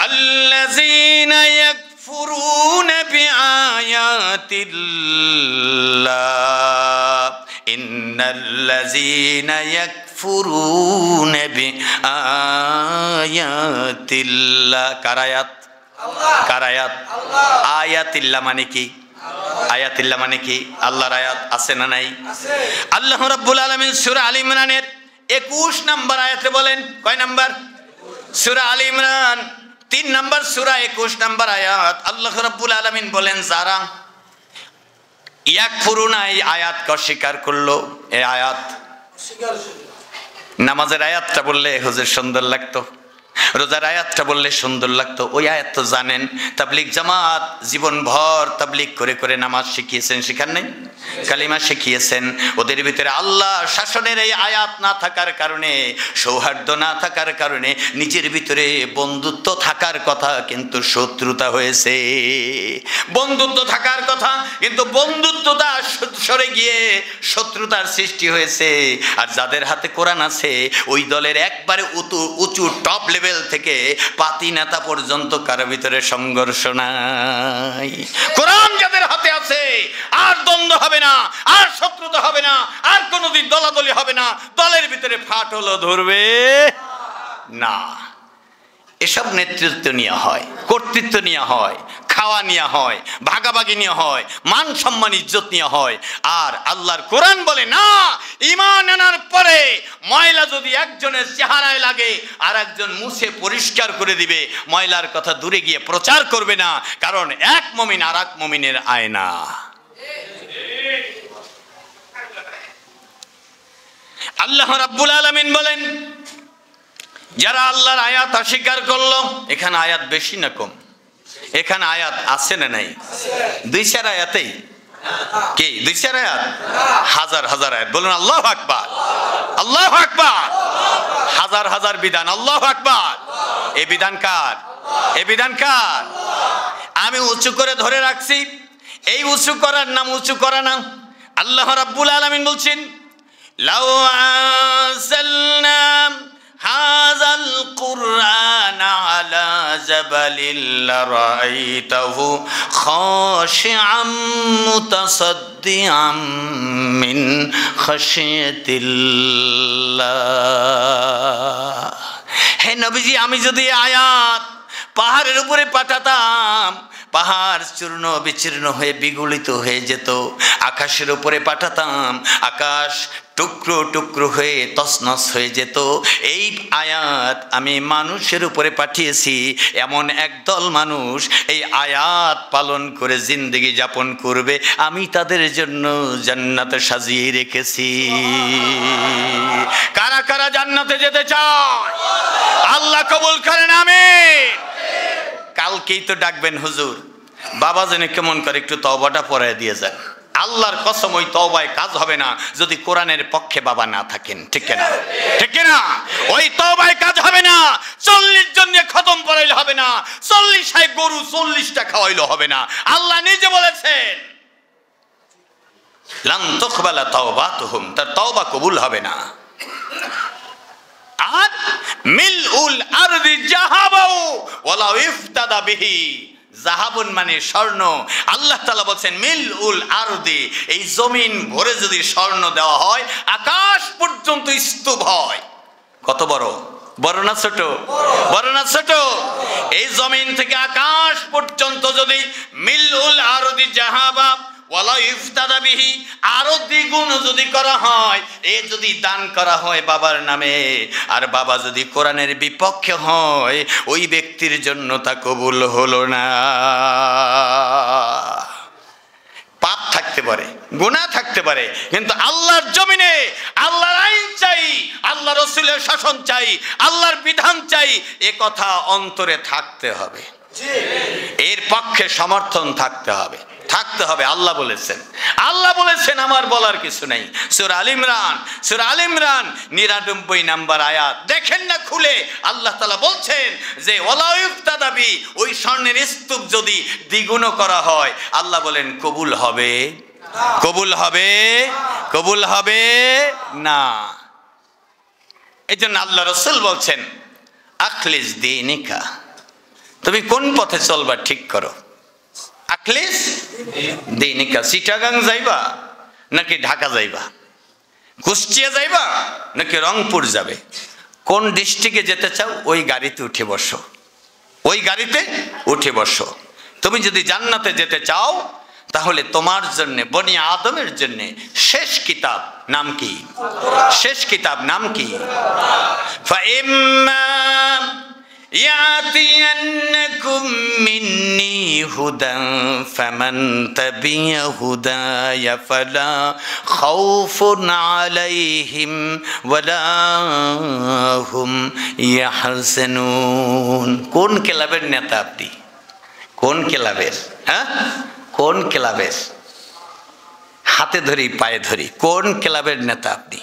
আল্লাযীনা ইয়াকফুরুনা বিআয়াতিল্লাহ ইন্নাল্লাযীনা ইয়াকফুরুনা বিআয়াতিল্লাহ। কারায়াত, কারায়াত, আয়াতিল্লাহ মানে কি? আয়াতিল্লাহ মানে কি? আল্লাহর আয়াত আছে না নাই? আল্লাহ রাব্বুল আলামিন সূরা আল ইমরানের 21 নম্বর আয়াতে বলেন, কয় নম্বর? সূরা আল ইমরান 3 নম্বর সূরা 21 নম্বর আয়াত। আল্লাহ রাব্বুল আলামিন বলেন যারা ইয়াকফুরুনা, এই আয়াতকে অস্বীকার করলো, এই আয়াত নামাজের আয়াতটা বললে হুজুর সুন্দর লাগতো, রোজার আয়াতটা বললে সুন্দর লাগতো, ওই আয়াত তো জানেন। তাবলিগ জামাত জীবনভর তাবলিগ করে করে নামাজ শিখিয়েছেন, শিখান নাই? কালিমা শিখিয়েছেন। ওদের ভিতরে আল্লাহ শাসনের এই আয়াত না থাকার কারণে, সৌহার্দ্য না থাকার কারণে নিজের ভিতরে বন্ধুত্ব থাকার কথা কিন্তু শত্রুতা হয়েছে। বন্ধুত্ব থাকার কথা কিন্তু বন্ধুত্বটা সরে গিয়ে শত্রুতার সৃষ্টি হয়েছে। আর যাদের হাতে কোরআন আছে ওই দলের একবারে উঁচু টপ লেভেল থেকে পাতি নেতা পর্যন্ত কারো ভিতরে সংঘর্ষ নাই। কোরআন যাদের হাতে আছে আর দ্বন্দ্ব হবে না, আর শত্রুতা হবে না, আর কোনোদিন দলাদলি হবে না, দলের ভিতরে ফাটলও ধরবে না। এসব নেতৃত্ব নিয়ে হয়, কর্তৃত্ব নিয়ে হয়, খাওয়া নিয়ে হয়, ভাগাভাগি নিয়ে হয়, মান সম্মান ইজ্জত নিয়ে হয়। আর আল্লাহর কোরআন বলে না, ঈমান আনার পরে ময়লা যদি একজনের চেহারায় লাগে আর একজন মুছে পরিষ্কার করে দিবে, ময়লার কথা দূরে গিয়ে প্রচার করবে না, কারণ এক মুমিন আর এক মুমিনের আয়না। আল্লাহ রাব্বুল আলামিন বলেন, যারা আল্লাহর আয়াত অস্বীকার করলো, এখানে আয়াত বেশি না কম? এখানে আয়াত আছে না নাই? 2-4 আয়াতেই কি? 2-4 আয়াত? হাজার হাজার আয়াত। বলুন আল্লাহু আকবার, আল্লাহু আকবার। হাজার হাজার বিধান, আল্লাহু আকবার। এই বিধান কার? এই বিধান কার? আমি উঁচু করে ধরে রাখছি, এই উঁচু করার নাম উঁচু করা না। আল্লাহ রাব্বুল আলামিন বলছেন, লাউ আনজালনা হাযাল কুরআন আলা জাবালিন লারাআইতাহু খাশিআম মুতাসাদ্দিআম মিন খাশিয়াতিল্লাহ। হে নবীজি, আমি যদি আয়াত পাহাড়ের উপরে পাঠাতাম, পাহাড় চূর্ণ বিচূর্ণ হয়ে বিগলিত হয়ে যেত। আকাশের উপরে পাঠাতাম, আকাশ টুকরো টুকরো হয়ে তছনছ হয়ে যেত। এই আয়াত আমি মানুষের উপরে পাঠিয়েছি, এমন একদল মানুষ এই আয়াত পালন করে জিন্দেগি যাপন করবে, আমি তাদের জন্য জান্নাতে সাজিয়ে রেখেছি। কারা কারা জান্নাতে যেতে চায়? আল্লাহ কবুল করেন, আমিন। কালকেই তো ডাকবেন, হুজুর বাবা যেন কেমন করে একটু তওবাটা পড়ায় দিয়ে যান। আল্লাহর কসম, ওই তওবায় কাজ হবে না যদি কোরআনের পক্ষে বাবা না থাকেন। ঠিক না? ঠিক না? ওই তওবায় কাজ হবে না। 40 জন নিয়ে খতম পড়াইলে হবে না, 40 গরু 40টা খাওয়াইলে হবে না। আল্লাহ নিজে বলেছেন, লান তুকবালা তাওবাতুহুম, তার তওবা কবুল হবে না। আর মিলউল আরদি যাহাবাউ ওয়ালা ইফতাদা বিহি, জাহাবুন মানে স্বর্ণ। আল্লাহ তাআলা বলছেন মিলউল আরদি, এই জমিন ভরে যদি স্বর্ণ দেওয়া হয়, আকাশ পর্যন্ত স্তূপ হয়। কত বড়? বড় না ছোট? বড় না ছোট? এই জমিন থেকে আকাশ পর্যন্ত যদি মিলউল আরদি যাহাবা ওয়ালা ইফতাদা বিহি, আরো দ্বিগুণ যদি করা হয়, এ যদি দান করা হয় বাবার নামে, আর বাবা যদি কোরআনের বিপক্ষে হয়, ওই ব্যক্তির জন্য তা কবুল হলো না। পাপ থাকতে পারে, গুনাহ থাকতে পারে, কিন্তু আল্লাহর জমিনে আল্লাহর আইন চাই, আল্লাহ রাসূলের শাসন চাই, আল্লাহর বিধান চাই, এ কথা অন্তরে থাকতে হবে। এর পক্ষে সমর্থন থাকতে হবে, থাকতে হবে। আল্লাহ বলেছেন, আল্লাহ বলেছেন, আমার বলার কিছু নাই। সূরা আল ইমরান, সূরা আল ইমরান 99 নম্বর আয়াত দেখেন না খুলে, আল্লাহ তাআলা বলছেন যে ওয়ালা ইফতাদাবি, ওই স্বর্ণের স্তূপ যদি দ্বিগুণ করা হয়, আল্লাহ বলেন কবুল হবে? কবুল হবে? কবুল হবে না। এজন্য আল্লাহ রাসূল বলছেন, আখলিস দীনিকা, তুমি কোন পথে চলবা ঠিক করো। আখলিস দীনিকা, চিটাগাং যাইবা নাকি ঢাকা যাইবা, কুষ্টিয়া যাইবা নাকি রংপুর যাবে, কোন ডিস্ট্রিক্টে যেতে চাও ওই গাড়িতে উঠে বসো, ওই গাড়িতে উঠে বসো। তুমি যদি জান্নাতে যেতে চাও, তাহলে তোমার জন্য, বনি আদমের জন্য শেষ কিতাব নাম কি? শেষ কিতাব নাম কি? ফাইম্মা ইয়াতিয়ান্নাকুম মিন্নী হুদান ফামান তাবিয়া হুদায়া ফালা খাউফুন আলাইহিম ওয়ালা হুম ইয়াহজানুন। কোন ক্লাবের নেতা আপনি? কোন ক্লাবের? হ্যাঁ, কোন ক্লাবের? হাতে ধরি পায়ে ধরি, কোন ক্লাবের নেতা আপনি?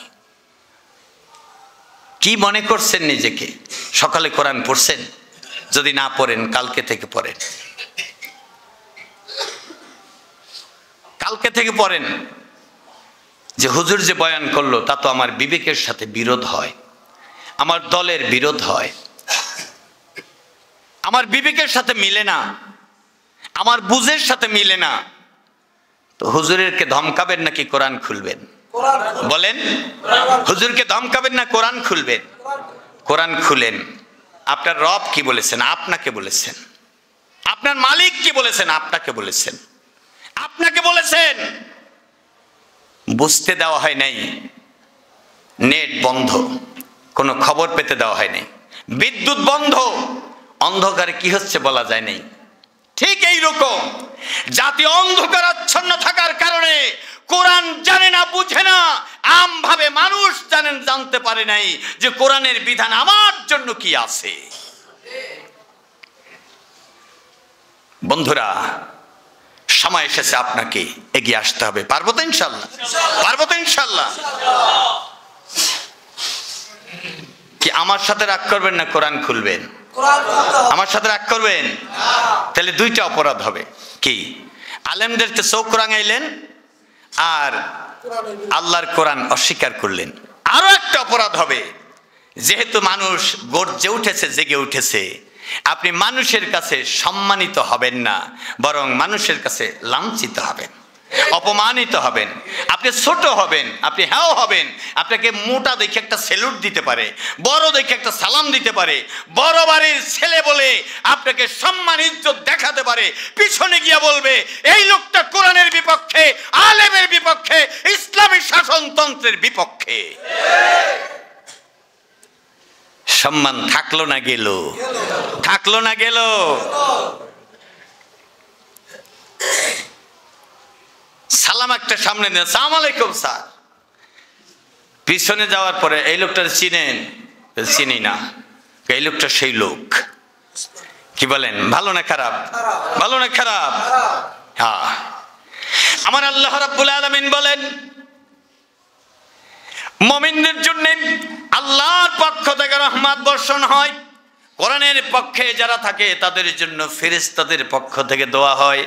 কি মনে করছেন নিজেকে? সকালে কোরআন পড়ছেন? যদি না পড়েন কালকে থেকে পড়েন, কালকে থেকে পড়েন। যে হুজুর যে বয়ান করলো তা তো আমার বিবেকের সাথে বিরোধ হয়, আমার দলের বিরোধ হয়, আমার বিবেকের সাথে মিলে না, আমার বুঝের সাথে মিলে না। তো হুজুরেরকে ধমকাবেন নাকি কোরআন খুলবেন? বলেন, হুজুরকে ধমকাবেন না কোরআন খুলবেন? কোরআন খুলেন। আপনার রব কি বলেছেন? আপনাকে বলেছেন। আপনার মালিক কি বলেছেন? আপনাকে বলেছেন। আপনাকে বলেছেন। বুঝতে দেওয়া হয় নাই, নেট বন্ধ, কোনো খবর পেতে দেওয়া হয় নাই, বিদ্যুৎ বন্ধ, অন্ধকারে কি হচ্ছে বলা যায় নাই। ঠিক এই রকম জাতি অন্ধকার আচ্ছন্ন থাকার কারণে কোরআন জানে না, বুঝে না, আমভাবে মানুষ জানতে পারে নাই যে কোরআনের বিধান আমার জন্য কি আছে। বন্ধুরা, সময় এসেছে আপনাকে এগিয়ে আসতে হবে। পারবো তো ইনশাল্লাহ? পারবো তো ইনশাল্লাহ? কি আমার সাথে রাগ করবেন না কোরআন খুলবেন? আমার সাথে রাগ করবেন? তাহলে দুইটা অপরাধ হবে। কি? আলেমদেরকে চোখ রাঙাইলেন আর আল্লাহর কোরআন অস্বীকার করলেন। আরো একটা অপরাধ হবে, যেহেতু মানুষ গর্জে উঠেছে, জেগে উঠেছে, আপনি মানুষের কাছে সম্মানিত হবেন না, বরং মানুষের কাছে লাঞ্ছিত হবেন, অপমানিত হবেন, আপনি ছোট হবেন, আপনি হ্যাঁ হবেন। আপনাকে মোটা দেখে একটা স্যালুট দিতে পারে, বড় দেখে একটা সালাম দিতে পারে, বড় বাড়ির ছেলে বলে আপনাকে সম্মান ইজ্জত দেখাতে পারে, পিছনে গিয়ে বলবে এই লোকটা কোরআনের বিপক্ষে, আলেমের বিপক্ষে, ইসলামী শাসনতন্ত্রের বিপক্ষে। সম্মান থাকলো না গেল? থাকলো না গেল? সালাম একটা সামনে দেন, আসসালামু আলাইকুম স্যার। পিছনে যাওয়ার পরে এই লোকটা চিনেন? চিনি না। এই লোকটা সেই লোক। কি বলেন? ভালো না খারাপ? ভালো না খারাপ? হ্যাঁ। আমার আল্লাহ রাব্বুল আলামিন বলেন, মুমিনদের জন্য আল্লাহর পক্ষ থেকে রহমত বর্ষণ হয়। কোরআনের পক্ষে যারা থাকে তাদের জন্য ফেরেশতাদের পক্ষ থেকে দোয়া হয়,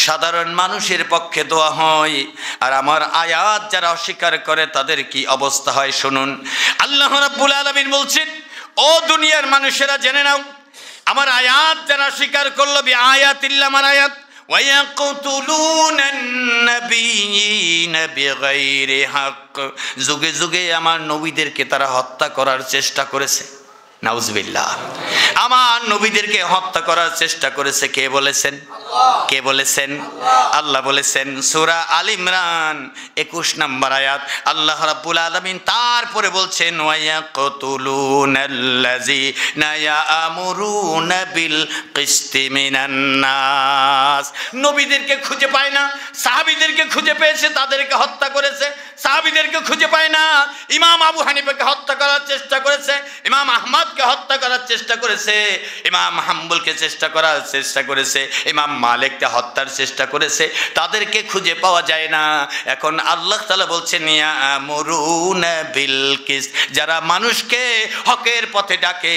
সাধারণ মানুষের পক্ষে দোয়া হয়। আর আমার আয়াত যারা অস্বীকার করে তাদের কি অবস্থা হয় শুনুন। আল্লাহ রাব্বুল আলামিন বলছেন, ও দুনিয়ার মানুষেরা জেনে নাও, আমার আয়াত যারা স্বীকার করলো, বিআয়াতিল্লাহ, আমার আয়াত, ওয়ায়াকতুলুনান নাবিয়িনা বিগাইরি হক, যুগে যুগে আমার নবীদেরকে তারা হত্যা করার চেষ্টা করেছে। নাউজুবিল্লাহ। আমার নবীদেরকে হত্যা করার চেষ্টা করেছে। কে বলেছেন? কে বলেছেন? আল্লাহ বলেছেন। সূরা আল ইমরান 21 নম্বর আয়াত আল্লাহ রাব্বুল আলামিন তারপরে বলছেন, ওয়ায়াকতুলুনাল্লাযিনা ইয়ামুরুনা বিল কিসতি মিনান নাস। নবীদেরকে খুঁজে পায় না, সাহাবীদেরকে খুঁজে পেয়েছে, তাদেরকে হত্যা করেছে। সাহাবীদেরকে খুঁজে পায় না, ইমাম আবু হানিফাকে হত্যা করার চেষ্টা করেছে, ইমাম আহমদকে হত্যা করার চেষ্টা করেছে, ইমাম হাম্বলকে চেষ্টা করেছে, ইমাম মালিককে হত্যার চেষ্টা করেছে, তাদেরকে খুঁজে পাওয়া যায় না। এখন আল্লাহ তাআলা বলছেন, ইয়ামুরুনা বিল কিসত, যারা মানুষকে হকের পথে ডাকে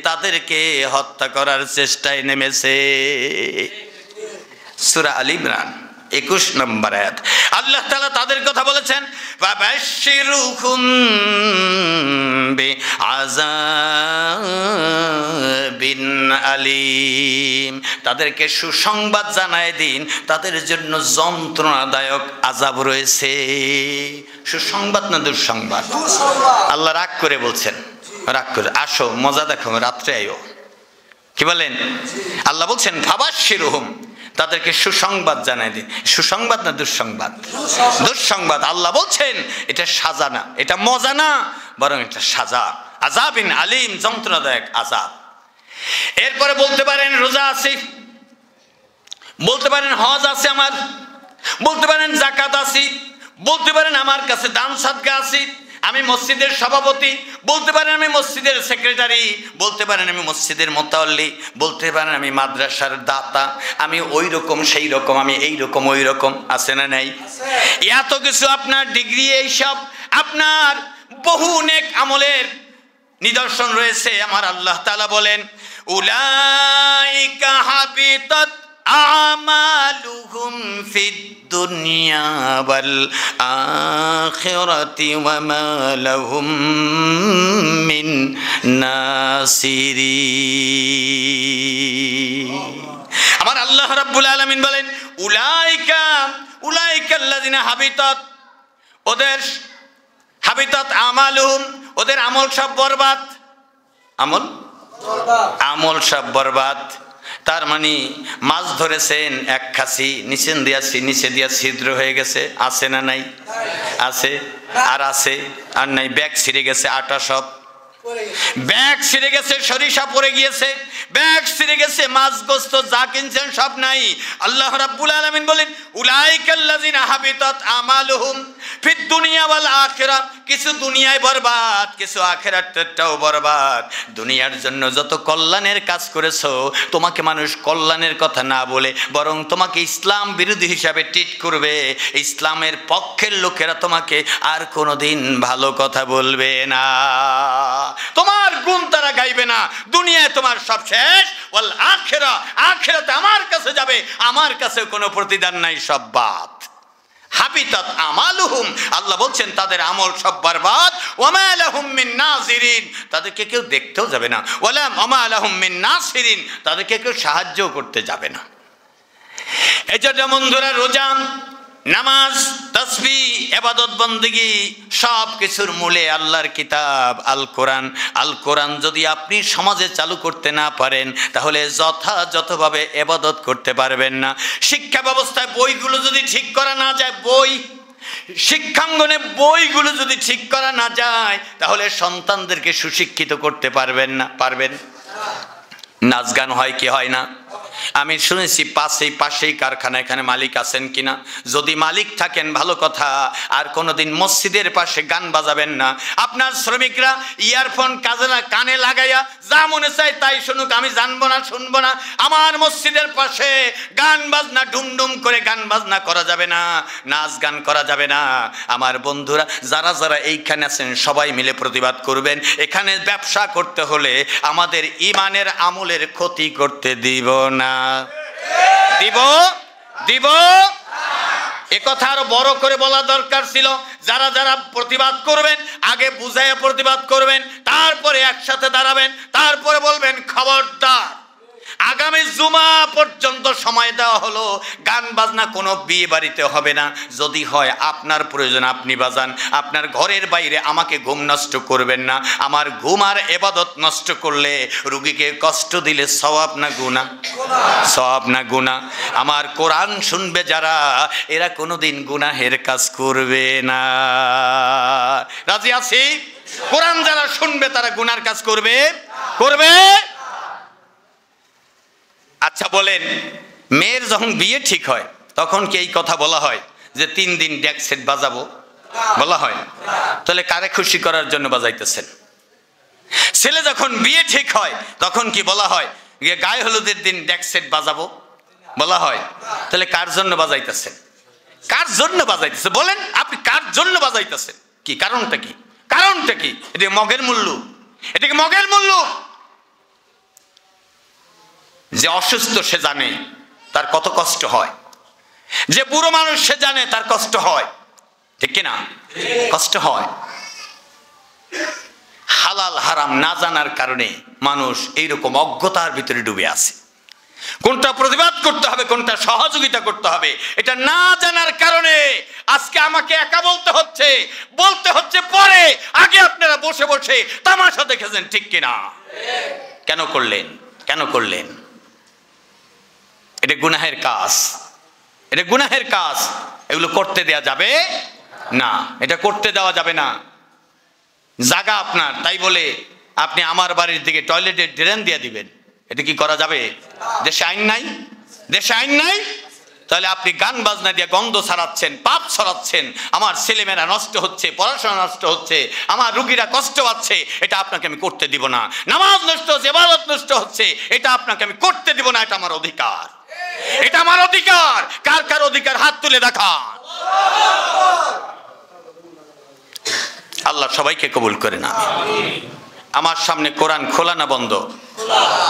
তাদেরকে হত্যা করার চেষ্টায় নেমেছে। সূরা আল ইমরান 21 নম্বর আয়াত আল্লাহ তাআলা তাদের কথা বলেছেন, ফাবাশশিরুহুম বিআযাবিন আলীম, তাদেরকে সুসংবাদ জানায় দিন, তাদের জন্য যন্ত্রণাদায়ক আযাব রয়েছে। সুসংবাদ না দুঃসংবাদ? আল্লাহ রাগ করে বলছেন, রাগ করে, আসো মজা দেখো, রাত্রে আইও। কি বলেন? আল্লাহ বলছেন ফাবাশশিরুহুম, তাদেরকে সুসংবাদ জানাই দিন। সুসংবাদ না দুঃসংবাদ? দুঃসংবাদ। আল্লাহ বলছেন এটা সাজা না, এটা মজা না, বরং এটা সাজা। আযাবিন আলীম, যন্ত্রণাদায়ক আযাব। এরপরে বলতে পারেন রোজা আছি, বলতে পারেন হজ আছে আমার, বলতে পারেন জাকাত আছে, বলতে পারেন আমার কাছে দান সাদকা আছে, আমি মসজিদের সভাপতি, বলতে পারেন আমি মসজিদের সেক্রেটারি, বলতে পারেন আমি মসজিদের মোতাল্লি, বলতে পারেন আমি মাদ্রাসার দাতা, আমি ওই রকম সেই রকম, আমি এই রকম ওই রকম, আছে না নাই? এত কিছু আপনার ডিগ্রি, এইসব আপনার বহু নেক আমলের নিদর্শন রয়েছে। আমার আল্লাহ তাআলা বলেন উলাইকা হাবিতাত আমালুহুম ফিদ দুনিয়া ওয়াল আখিরাতি ওয়া মা লাহুম মিন নাসিরিন। আমার আল্লাহ রাব্বুল আলামিন বলেন উলাইকাল্লাযিনা হাবিতাত, ওদের হাবিতাত আমালুহুম, ওদের আমল সব বরবাদ, আমল সব বরবাদ। তার মানে মাছ ধরেছেন এক খাসি, নিচে দিয়া ছিদ্র হয়ে গেছে, আছে না নাই? আছে আর আছে আর নাই, ব্যাগ ছিঁড়ে গেছে, আটা সব ব্যাগ ছিঁড়ে গেছে, সরিষা পড়ে গিয়েছে, ব্যাগ ছিঁড়ে গেছে, মাছ গোস্ত যা কিনছেন সব নাই। আল্লাহ রাব্বুল আলামিন বলেন উলাইকাল্লাযিনা হাবিতাত আমালুহুম ফিদ দুনিয়া ওয়াল আখিরাহ, কিছু দুনিয়ায় বরবাদ, কিছু আখিরাতটাও বরবাদ। দুনিয়ার জন্য যত কল্যাণের কাজ করেছো, তোমাকে মানুষ কল্যাণের কথা না বলে বরং তোমাকে ইসলাম বিরোধী হিসাবে ট্রিট করবে। ইসলামের পক্ষের লোকেরা তোমাকে আর কোনোদিন ভালো কথা বলবে না, তোমার গুণ তারা গাইবে না। দুনিয়ায় তোমার সব শেষ, ওয়াল আখিরাহ, আখিরাতে আমার কাছে যাবে, আমার কাছে কোনো প্রতিদান নাই, সব বাদ। হাবিতাত আমালুহুম, আল্লাহ বলছেন তাদের আমল সব বরবাদ। ওয়া মা লাহুম মিন নাসিরিন, তাদেরকে কেউ দেখতেও যাবে না। ওয়া মা লাহুম মিন নাসিরিন, তাদেরকে কেউ সাহায্য করতে যাবে না। এজন্য বন্ধুরা, রোজা, নামাজ, তাসবিহ, ইবাদত বন্দেগী সব কিছুর মূলে আল্লাহর কিতাব আল কোরআন। আল কোরআন যদি আপনি সমাজে চালু করতে না পারেন, তাহলে যথাযথভাবে ইবাদত করতে পারবেন না। শিক্ষা ব্যবস্থায় বইগুলো যদি ঠিক করা না যায়, শিক্ষাঙ্গনে বইগুলো যদি ঠিক করা না যায়, তাহলে সন্তানদেরকে সুশিক্ষিত করতে পারবেন না। নাচ গান হয় কি হয় না? আমি শুনেছি পাশেই কারখানা, এখানে মালিক আছেন কিনা? যদি মালিক থাকেন ভালো কথা, আর কোনোদিন মসজিদের পাশে গান বাজাবেন না। আপনার শ্রমিকরা ইয়ারফোন কানে লাগাইয়া যা মনে চায় তাই শুনুক, আমি জানবো না, শুনবো না। আমার মসজিদের পাশে গান বাজনা, ডুমডুম করে গান বাজনা করা যাবে না, নাচ গান করা যাবে না। আমার বন্ধুরা, যারা এইখানে আছেন সবাই মিলে প্রতিবাদ করবেন। এখানে ব্যবসা করতে হলে আমাদের ঈমানের আমলের ক্ষতি করতে দিব না। দিব এ কথা আরো বড় করে বলা দরকার ছিল। যারা প্রতিবাদ করবেন, আগে বুঝাইয়া প্রতিবাদ করবেন, তারপরে একসাথে দাঁড়াবেন, তারপরে বলবেন খবরদার আগামী জুমা পর্যন্ত সময় দেওয়া হলো, গান বাজনা কোনো বিয়ে বাড়িতে হবে না। যদি হয় আপনার প্রয়োজন আপনি বাজান, আপনার ঘরের বাইরে আমাকে ঘুম নষ্ট করবেন না। আমার ঘুম আর ইবাদত নষ্ট করলে, রুগীকে কষ্ট দিলে সওয়াব না গুনাহ? সওয়াব না গুনাহ? আমার কোরআন শুনবে যারা, এরা কোনোদিন গুনাহের কাজ করবে না। রাজি আছি? কোরআন যারা শুনবে তারা গুনার কাজ করবে? আচ্ছা বলেন, মেয়ের যখন বিয়ে ঠিক হয় তখন কি এই কথা বলা হয় যে 3 দিন ডেক সেট বাজাবো? বলা হয়? তাহলে কারে খুশি করার জন্য বাজাইতেছেন? ছেলে যখন বিয়ে ঠিক হয় তখন কি বলা হয় যে গায়ে হলুদের দিন ডেক সেট বাজাবো? বলা হয়? তাহলে কার জন্য বাজাইতেছেন? কার জন্য বাজাইতেছে বলেন? আপনি কার জন্য বাজাইতেছেন? কি কারণটা কি? কারণটা কি? এটা মগের মূল্য, এটা কি মগের মূল্য? যে অসুস্থ সে জানে তার কত কষ্ট হয়, যে বুড়ো মানুষ সে জানে তার কষ্ট হয়, ঠিক কিনা? কষ্ট হয়। হালাল হারাম না জানার কারণে মানুষ এইরকম অজ্ঞতার ভিতরে ডুবে আছে। কোনটা প্রতিবাদ করতে হবে, কোনটা সহযোগিতা করতে হবে, এটা না জানার কারণে আজকে আমাকে একা বলতে হচ্ছে পরে। আগে আপনারা বসে বসে তামাশা দেখেছেন, ঠিক কিনা? কেন করলেন? এটা গুনাহের কাজ, এটা গুনাহের কাজ। এগুলো করতে দেয়া যাবে না, এটা করতে দেওয়া যাবে না। জায়গা আপনার, তাই বলে আপনি আমার বাড়ির দিকে টয়লেটের ড্রেন দিয়ে দিবেন, এটা কি করা যাবে? দেশে আইন নাই? দেশে আইন নাই, তাহলে আপনি গান বাজনা দিয়ে গন্ধ ছড়াচ্ছেন, পাপ ছড়াচ্ছেন, আমার ছেলেমেয়েরা নষ্ট হচ্ছে, পড়াশোনা নষ্ট হচ্ছে, আমার রুগীরা কষ্ট পাচ্ছে, এটা আপনাকে আমি করতে দিব না। নামাজ নষ্ট হচ্ছে, ইবাদত নষ্ট হচ্ছে, এটা আপনাকে আমি করতে দিব না। এটা আমার অধিকার, এটা আমার অধিকার। কার কার অধিকার হাত তুলে দেখা। আল্লাহ সবাইকে কবুল করে না। আমার সামনে কোরআন খোলা না বন্ধ?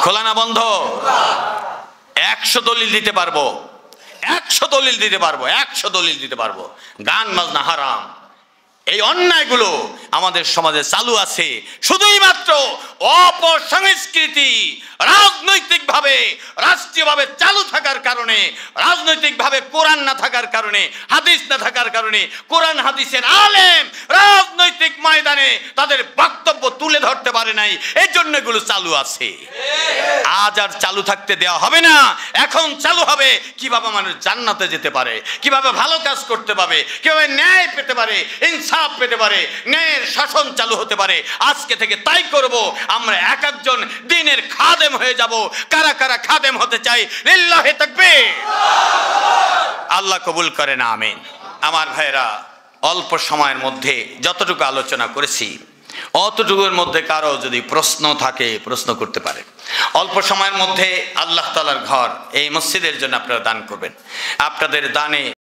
খোলা না বন্ধ? 100 দলিল দিতে পারবো, 100 দলিল দিতে পারবো, 100 দলিল দিতে পারবো। গান বাজনা হারাম, এই অন্যায়গুলো আমাদের সমাজে চালু আছে শুধুই মাত্র অপসংস্কৃতি রাজনৈতিকভাবে, রাষ্ট্রীয়ভাবে চালু থাকার কারণে, রাজনৈতিকভাবে কোরআন না থাকার কারণে, হাদিস না থাকার কারণে, কোরআন হাদিসের আলেম রাজনৈতিক ময়দানে তাদের বক্তব্য তুলে ধরতে পারে নাই, এই জন্য এগুলো চালু আছে। আজ আর চালু থাকতে দেওয়া হবে না। এখন চালু হবে কিভাবে মানুষ জান্নাতে যেতে পারে, কিভাবে ভালো কাজ করতে পারে, কিভাবে ন্যায় পেতে পারে, ইনসাফ পেতে পারে, ন্যায়ের শাসন চালু হতে পারে। আজকে থেকে তাই করব। আমরা এক একজন দ্বীনের খাদেম হয়ে যাব। কারা কারা খাদেম হতে চাই? লিল্লাহি তাকবীর। আল্লাহ কবুল করেন, আমিন। আমার ভাইরা, অল্প সময়ের মধ্যে যতটুকু আলোচনা করেছি, অতটুকুর মধ্যে কারো যদি প্রশ্ন থাকে প্রশ্ন করতে পারে। অল্প সময়ের মধ্যে আল্লাহ তাআলার ঘর, এই মসজিদের জন্য আপনারা দান করবেন। আপনাদের দানে